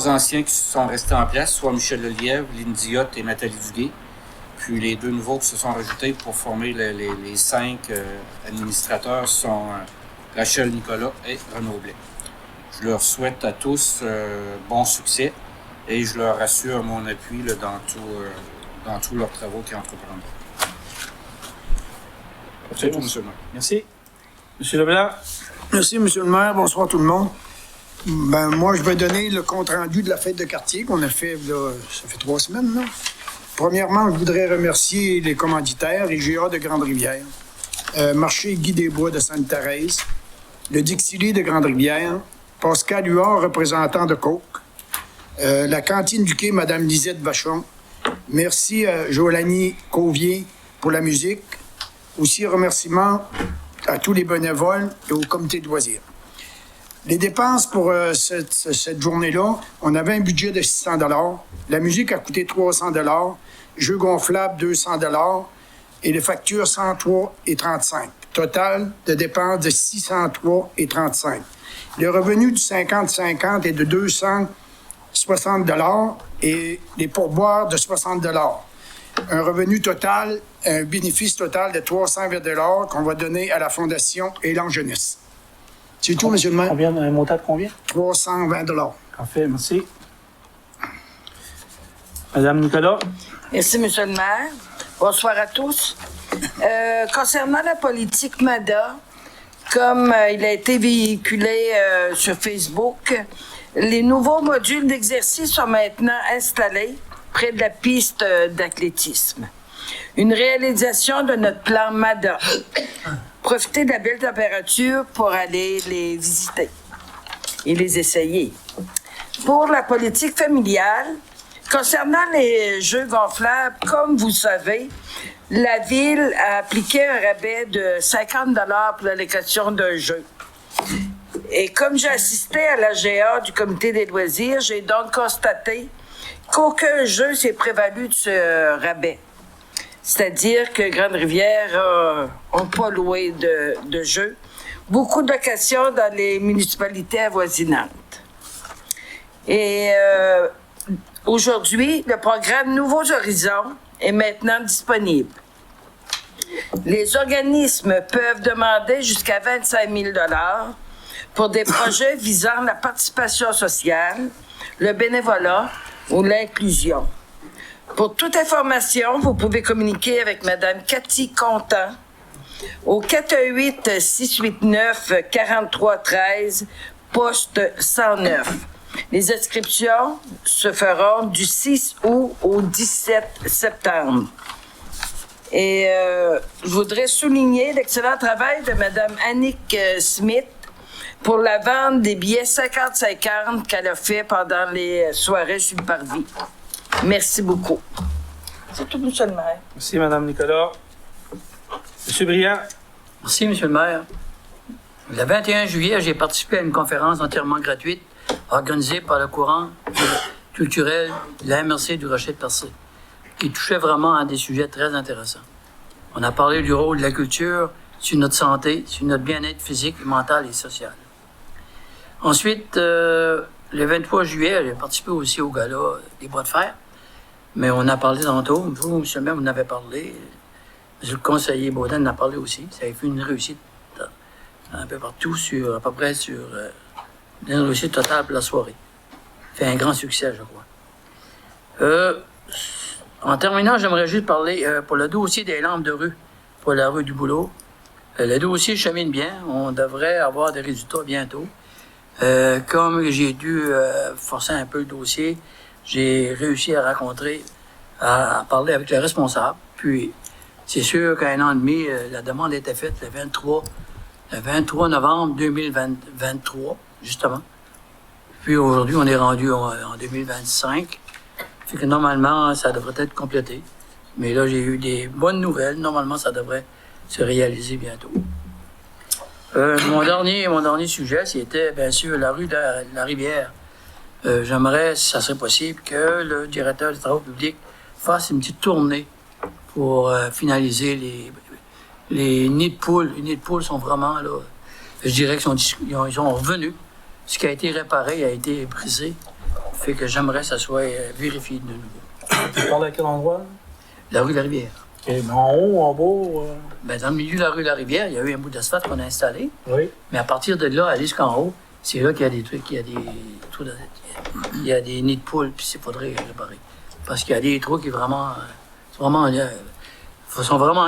anciens qui sont restés en place, soit Michel Lelièvre, Lynn Diotte et Nathalie Duguay. Puis les 2 nouveaux qui se sont rajoutés pour former les 5 administrateurs sont Rachel Nicolas et Renaud Blais. Je leur souhaite à tous bon succès et je leur assure mon appui là, dans tous leurs travaux qu'ils entreprendront. C'est tout, M. le maire. Merci. M. Leblanc. Merci, M. le maire. Bonsoir tout le monde. Ben, moi, je vais donner le compte-rendu de la fête de quartier qu'on a fait, là, ça fait 3 semaines, là. Premièrement, je voudrais remercier les commanditaires, IGA de Grande-Rivière, Marché Guy Desbois de Sainte-Thérèse, le Dixili de Grande-Rivière, Pascal Huard, représentant de Coke, la cantine du quai, Mme Lisette Vachon. Merci à Jolanie Cauvier pour la musique. Aussi, remerciements à tous les bénévoles et au comité de loisirs. Les dépenses pour cette journée-là, on avait un budget de 600 $. La musique a coûté 300 $, jeux gonflables 200 $ et les factures 103,35 $. Total de dépenses de 603,35 $. Le revenu du 50-50 est de 260 $ et les pourboires de 60 $. Un revenu total, un bénéfice total de 320 $ qu'on va donner à la Fondation Élan Jeunesse. C'est tout, M. le maire. Combien, un montant de combien? 320 $. Parfait, merci. Madame Nicolas. Merci, M. le maire. Bonsoir à tous. Concernant la politique MADA, comme il a été véhiculé sur Facebook, les nouveaux modules d'exercice sont maintenant installés près de la piste d'athlétisme. Une réalisation de notre plan MADA. Profitez de la belle température pour aller les visiter et les essayer. Pour la politique familiale, concernant les jeux gonflables, comme vous savez, la Ville a appliqué un rabais de 50 $ pour la location d'un jeu. Et comme j'ai assisté à l'AGA du Comité des loisirs, j'ai donc constaté qu'aucun jeu s'est prévalu de ce rabais. C'est-à-dire que Grande-Rivière n'a pas loué de jeux. Beaucoup de locations dans les municipalités avoisinantes. Et aujourd'hui, le programme Nouveaux Horizons est maintenant disponible. Les organismes peuvent demander jusqu'à 25 000 $ pour des projets visant la participation sociale, le bénévolat ou l'inclusion. Pour toute information, vous pouvez communiquer avec Mme Cathy Contant au 418-689-4313, poste 109. Les inscriptions se feront du 6 août au 17 septembre. Et je voudrais souligner l'excellent travail de Mme Annick Smith pour la vente des billets 50-50 qu'elle a fait pendant les soirées sur le parvis. Merci beaucoup. C'est tout, M. le maire. Merci, Mme Nicolas. M. Briand. Merci, M. le maire. Le 21 juillet, j'ai participé à une conférence entièrement gratuite organisée par le courant culturel de la MRC du Rocher de Percé, qui touchait vraiment à des sujets très intéressants. On a parlé du rôle de la culture sur notre santé, sur notre bien-être physique, mental et social. Ensuite, le 23 juillet, j'ai participé aussi au gala des Bois de Fer, mais on a parlé tantôt, vous, M. le maire, vous en avez parlé, M. le conseiller Baudin en a parlé aussi, ça a fait une réussite un peu partout, à peu près sur une réussite totale pour la soirée. Fait un grand succès, je crois. En terminant, j'aimerais juste parler pour le dossier des lampes de rue, pour la rue du Boulot. Le dossier chemine bien, on devrait avoir des résultats bientôt. Comme j'ai dû forcer un peu le dossier, j'ai réussi à parler avec le responsable. Puis, c'est sûr qu'à un an et demi, la demande était faite le 23 novembre 2023, justement. Puis aujourd'hui, on est rendu en 2025. Fait que normalement, ça devrait être complété. Mais là, j'ai eu des bonnes nouvelles. Normalement, ça devrait se réaliser bientôt. Mon dernier sujet, c'était bien sûr la rue de la Rivière. J'aimerais, si ça serait possible, que le directeur des travaux publics fasse une petite tournée pour finaliser les nids de poules. Les nids de poules sont vraiment, là, je dirais qu'ils sont revenus. Ce qui a été réparé a été brisé. Fait que j'aimerais que ça soit vérifié de nouveau. Tu parles à quel endroit? La rue de la Rivière. Okay, mais en haut, en bas? Ben, dans le milieu de la rue de la Rivière, il y a eu un bout d'asphalte qu'on a installé. Oui. Mais à partir de là, aller jusqu'en haut, c'est là qu'il y a des trucs, il y a des nids de poules, puis il faudrait réparer. Parce qu'il y a des trous qui sont vraiment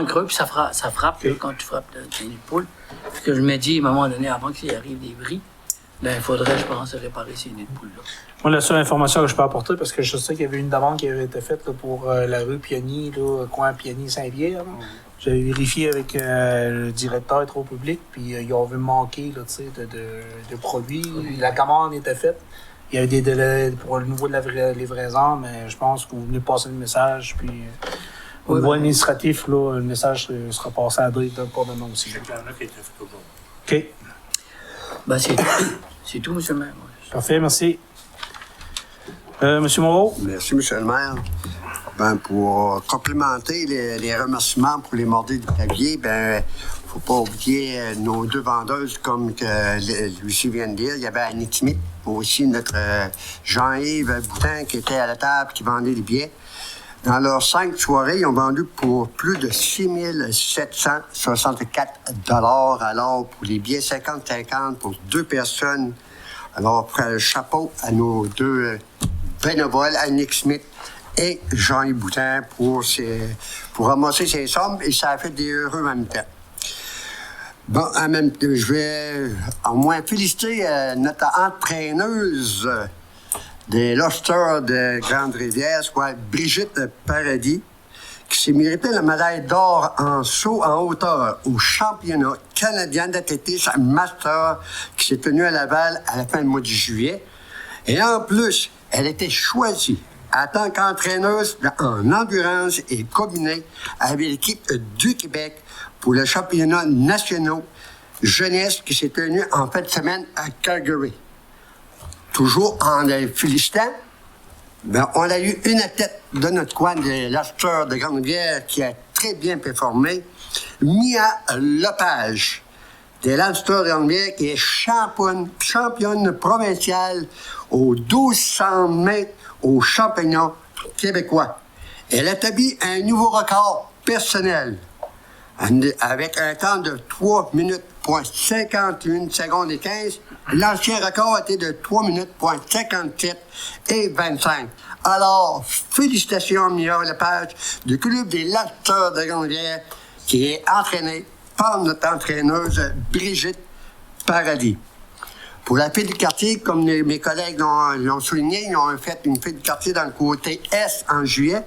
creux, puis ça frappe là, quand tu frappes le nid de poule. Puis que je me dis, à un moment donné, avant qu'il arrive des bris, ben, il faudrait, je pense, réparer ces nids de poules-là. Moi, la seule information que je peux apporter, parce que je sais qu'il y avait une demande qui avait été faite là, pour la rue Pionnier, là, coin Pionnier-Saint-Pierre. J'avais vérifié avec le directeur des travaux publics, puis ils avaient manqué là, de produits. La commande était faite. Il y avait des délais pour le niveau de la livraison, mais je pense que vous venez passer le message. Puis au niveau administratif, là, le message sera passé à Drake pour demain aussi. Il y en a qui étaient fait aujourd'hui. OK. Ben, c'est tout, M. le maire. Parfait, merci. M. Moreau? Merci, M. le maire. Ben, pour complémenter les remerciements pour les mordés du clavier, ben, faut pas oublier nos deux vendeuses, comme que Lucie vient de dire. Il y avait Annick Smith, aussi notre Jean-Yves Boutin qui était à la table, qui vendait des billets. Dans leurs 5 soirées, ils ont vendu pour plus de 6 764 $. Alors, pour les billets 50-50 pour 2 personnes, alors, chapeau à nos deux bénévoles, Annick Smith et Jean-Yves Boutin pour ramasser ces sommes, et ça a fait des heureux en même temps. Bon, en même temps, je vais au moins féliciter notre entraîneuse des Lobsters de Grande-Rivière, soit Brigitte Paradis, qui s'est méritée la médaille d'or en saut en hauteur au championnat canadien d'athlétisme master qui s'est tenu à Laval à la fin du mois de juillet. Et en plus, elle était choisie en tant qu'entraîneuse en endurance et combinée avec l'équipe du Québec pour le championnat national jeunesse qui s'est tenu en fin de semaine à Calgary. Toujours en les félicitant, ben, on a eu une athlète de notre coin de l'Astor de Grande-Rivière qui a très bien performé, Mia Lepage, de l'Astor de Grande-Rivière, qui est championne provinciale aux 1200 mètres au championnat québécois. Elle a établi un nouveau record personnel avec un temps de 3 minutes, 51 secondes et 15. L'ancien record était de 3 minutes, 57 et 25. Alors, félicitations, Mia Lepage, du club des Lacteurs de Grande-Rivière, qui est entraîné par notre entraîneuse Brigitte Paradis. Pour la fête du quartier, comme mes collègues l'ont souligné, ils ont fait une fête du quartier dans le côté Est en juillet.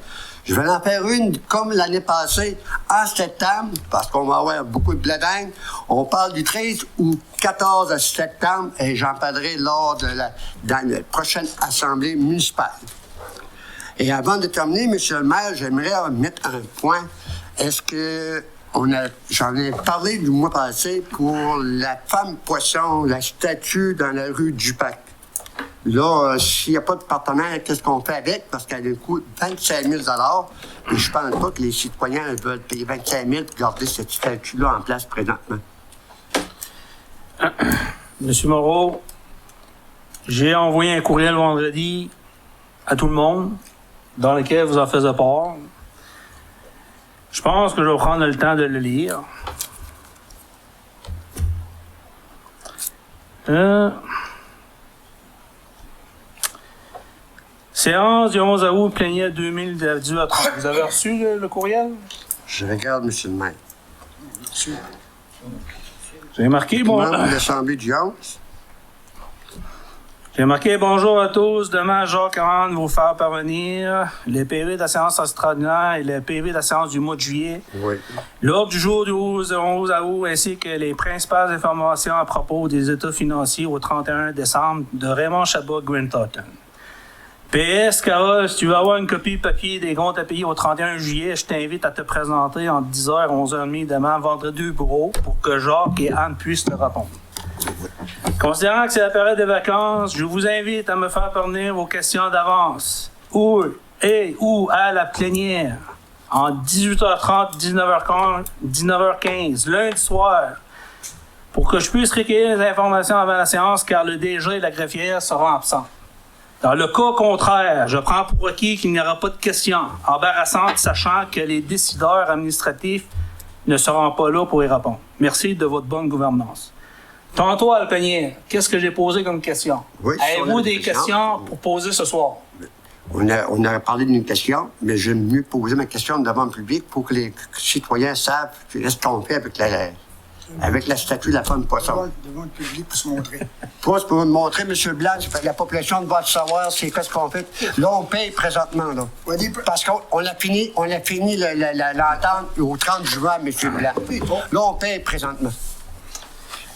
Je vais en faire une comme l'année passée, en septembre, parce qu'on va avoir beaucoup de bledin. On parle du 13 ou 14 septembre, et j'en parlerai lors dans la prochaine assemblée municipale. Et avant de terminer, M. le maire, j'aimerais mettre un point. Est-ce que j'en ai parlé du mois passé pour la femme poisson, la statue dans la rue du Pac. Là, s'il n'y a pas de partenaire, qu'est-ce qu'on fait avec? Parce qu'elle coûte 25 000 et je pense pas que les citoyens veulent payer 25 000 pour garder cette statue-là en place présentement. Monsieur Moreau, j'ai envoyé un courriel vendredi à tout le monde dans lequel vous en faisiez part. Je pense que je vais prendre le temps de le lire. Séance du 11 août, plénière 2018 à 30. Vous avez reçu le courriel? Je regarde, M. le maire. J'ai marqué, bon. L'Assemblée du 11. J'ai marqué bonjour à tous. Demain, Jacques 40 vous faire parvenir les PV de la séance extraordinaire et les PV de la séance du mois de juillet. Oui. L'ordre du jour du 11 août ainsi que les principales informations à propos des états financiers au 31 décembre de Raymond Chabot Green Thornton. PS, Carole, si tu veux avoir une copie papier des comptes à payer au 31 juillet, je t'invite à te présenter entre 10h et 11h30 demain, vendredi au bureau, pour que Jacques et Anne puissent te répondre. Considérant que c'est la période des vacances, je vous invite à me faire parvenir vos questions d'avance. Ou à la plénière, en 18h30, 19h15, lundi soir, pour que je puisse recueillir les informations avant la séance, car le DG et la greffière seront absents. Dans le cas contraire, je prends pour acquis qu'il n'y aura pas de questions embarrassantes, sachant que les décideurs administratifs ne seront pas là pour y répondre. Merci de votre bonne gouvernance. Tantôt à la plénière, qu'est-ce que j'ai posé comme question? Oui, avez-vous des questions pour poser ce soir? On a parlé d'une question, mais j'aime mieux poser ma question devant le public pour que les citoyens savent ce qu'on fait avec la statue de la femme poisson. Devant le public pour se montrer. Pour me montrer, M. Blanc, la population doit savoir c'est qu'est-ce qu'on fait. Là, on paye présentement, là. Parce qu'on a fini l'entente au 30 juin, M. Blanc. Là, on paye présentement.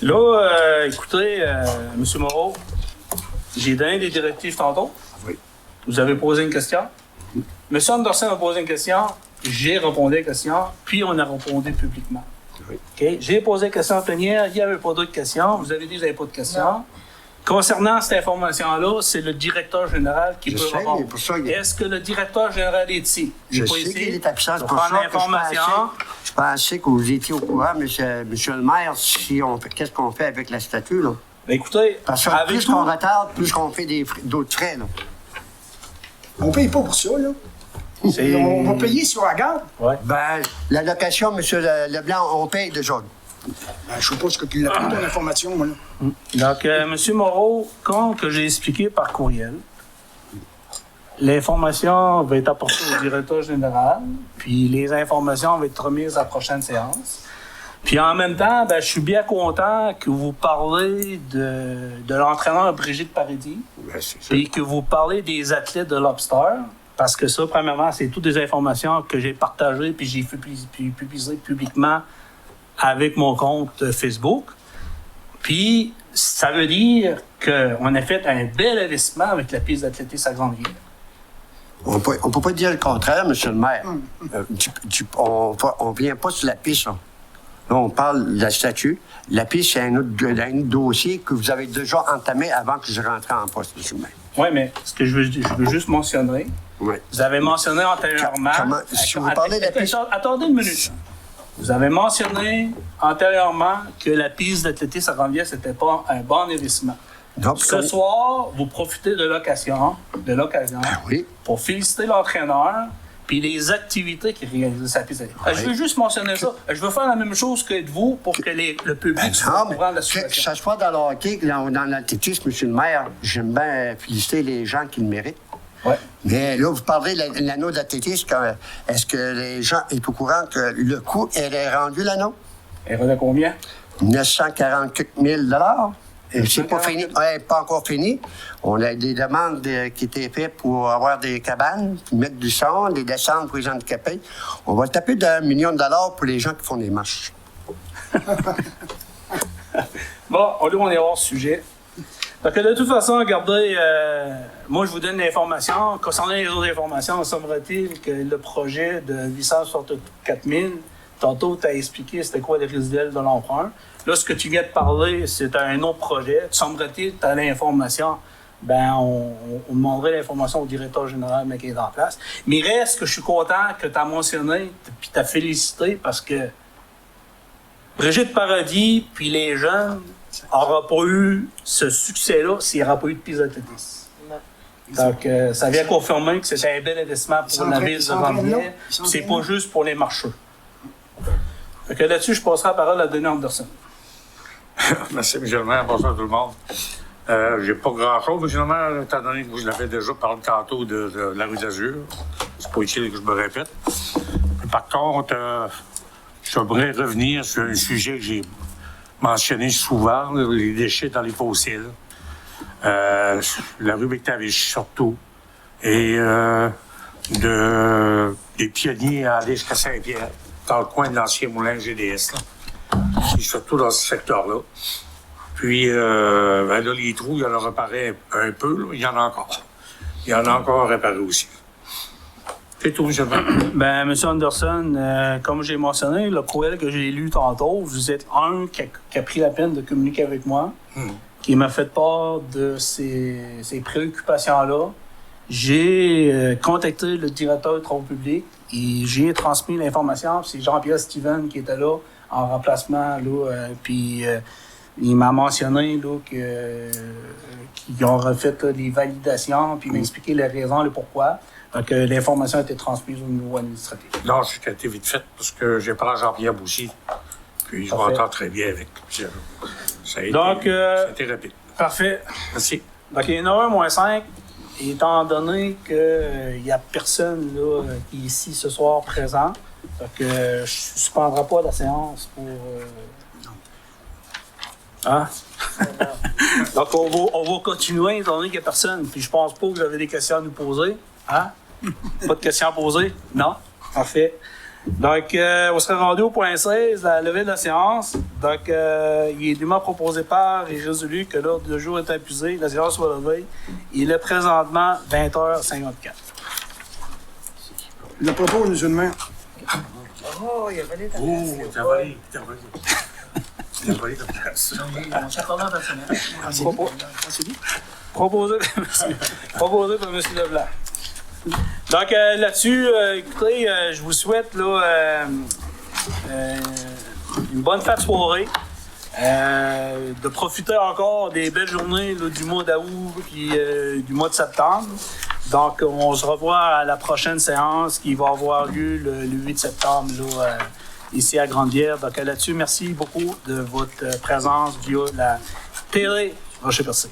Là, écoutez, M. Moreau, j'ai donné des directives tantôt. Oui. Vous avez posé une question. M. Anderson a posé une question. J'ai répondu à la question, puis on a répondu publiquement. Oui. Okay. J'ai posé la question en plénière, il n'y avait pas d'autres questions. Vous avez dit que vous n'avez pas de questions. Non. Concernant cette information-là, c'est le directeur général qui peut répondre. Est-ce que le directeur général est ici? Je sais qu'il est absent. C'est pour ça que je pensais que vous étiez au courant, monsieur le maire, qu'est-ce qu'on fait avec la statue, là? Ben écoutez, parce que plus qu'on retarde, plus qu'on fait d'autres frais, là. On paye pas pour ça, là. On va payer si on la garde. Ouais. Ben, la location, M. Leblanc, on paye déjà. Ben, je sais pas ce que tu as pris ton information, moi, là. Donc, M. Moreau, comme que j'ai expliqué par courriel, l'information va être apportée au directeur général, puis les informations vont être remises à la prochaine séance. Puis en même temps, ben, je suis bien content que vous parlez de l'entraîneur Brigitte Paradis, Ben, c'est ça. puis que vous parlez des athlètes de Lobster, parce que ça, premièrement, c'est toutes des informations que j'ai partagées, puis j'ai publié publiquement avec mon compte Facebook. Puis, ça veut dire qu'on a fait un bel investissement avec la piste d'athlétisme à Grande-Ville. On peut pas dire le contraire, monsieur le maire. On vient pas sur la piste, là. Là, on parle de la statue. La piste, c'est un autre dossier que vous avez déjà entamé avant que je rentre en poste, monsieur le maire. Oui, mais ce que je veux juste mentionner, Oui. vous avez mentionné antérieurement... Si vous parlez de la piste... Attendez une minute. Vous avez mentionné antérieurement que la piste d'athlétisme à Grande-Ville, c'était pas un bon investissement. Donc, Ce soir, vous profitez de l'occasion oui. pour féliciter l'entraîneur puis les activités qu'il réalise sa piste d'athlétisme. Je veux juste mentionner ça. Je veux faire la même chose que vous pour que le public soit au courant de la que situation. ça soit dans le hockey, dans l'athlétisme, monsieur le maire, j'aime bien féliciter les gens qui le méritent. Ouais. Mais là, vous parlez de l'anneau d'athlétisme. Est-ce que les gens sont au courant que le coût est rendu, l'anneau? Et de combien? 944 000 Et c'est pas fini. Ouais, pas encore fini. On a des demandes qui étaient faites pour avoir des cabanes, mettre du son, des descentes pour les handicapés. On va taper d'1 million de dollars pour les gens qui font des marches. Bon, on est hors sujet. Donc, de toute façon, regardez, moi, je vous donne l'information. Concernant les autres informations, semble-t-il que le projet de 864 000, tantôt, tu as expliqué c'était quoi les résiduels de l'emprunt. Là, ce que tu viens de parler, c'est un autre projet. Semble-t-il que tu as l'information. Ben, on demanderait l'information au directeur général, mais qui est en place. Mais il reste que je suis content que tu as mentionné, puis tu as félicité parce que Brigitte Paradis, puis les jeunes, n'aura pas eu ce succès-là s'il n'y aura pas eu de piste d'athlétisme. Donc, ça vient confirmer que c'est un bel investissement pour la ville de Grande-Ville. C'est pas juste pour les marcheurs. Donc, là-dessus, je passerai la parole à Denis Anderson. Merci, M. le maire. Bonsoir tout le monde. J'ai pas grand-chose, M. le maire, étant donné que vous l'avez déjà parlé tantôt de la rue d'Azur. C'est pas utile que je me répète. Par contre, je voudrais revenir sur un sujet que j'ai mentionné souvent, là, les déchets dans les fossiles. La rue Bectaviche, surtout. Et des pionniers à aller jusqu'à Saint-Pierre, dans le coin de l'ancien moulin GDS, là. Et surtout dans ce secteur-là. Puis, là, les trous, il y en a réparé un peu, là. Il y en a encore. Il y en a encore réparé aussi. C'est tout, M. le maire. Ben, M. Anderson, comme j'ai mentionné, le courriel que j'ai lu tantôt, vous êtes un qui a pris la peine de communiquer avec moi, qui m'a fait part de ces préoccupations-là. J'ai contacté le directeur des travaux publics et j'ai transmis l'information. C'est Jean-Pierre Steven qui était là en remplacement, là, puis il m'a mentionné là, qu'ils ont refait là, des validations, puis il m'a expliqué les raisons, le pourquoi. Donc, l'information a été transmise au niveau administratif. Non, j'ai été vite fait parce que j'ai parlé à Jean-Pierre Boussy. Puis je m'entends très bien avec lui. Ça a été rapide. Parfait. Merci. Donc, il y en a un moins 5. Étant donné qu'il n'y a personne là, qui est ici ce soir présent, donc, je ne suspendrai pas la séance pour... Hein? Donc, on va continuer étant donné qu'il n'y a personne. Puis je pense pas que vous avez des questions à nous poser. Hein? Pas de questions à poser? Non? Parfait. Donc, on serait rendu au point 16, la levée de la séance. Donc, il est dûment proposé par et résolu que l'ordre du jour est épuisé, la séance soit levée. Il est présentement 20h54. Le propos, M. le maire. Oh, il y avait des t'as volé. T'as volé ta place. Proposé par M. Leblanc. Donc, là-dessus, écoutez, je vous souhaite là, une bonne fête soirée. De profiter encore des belles journées là, du mois d'août et du mois de septembre. Donc, on se revoit à la prochaine séance qui va avoir lieu le 8 septembre là, ici à Grande-Bière. Donc, là-dessus, merci beaucoup de votre présence via la télé Rocher-Percé.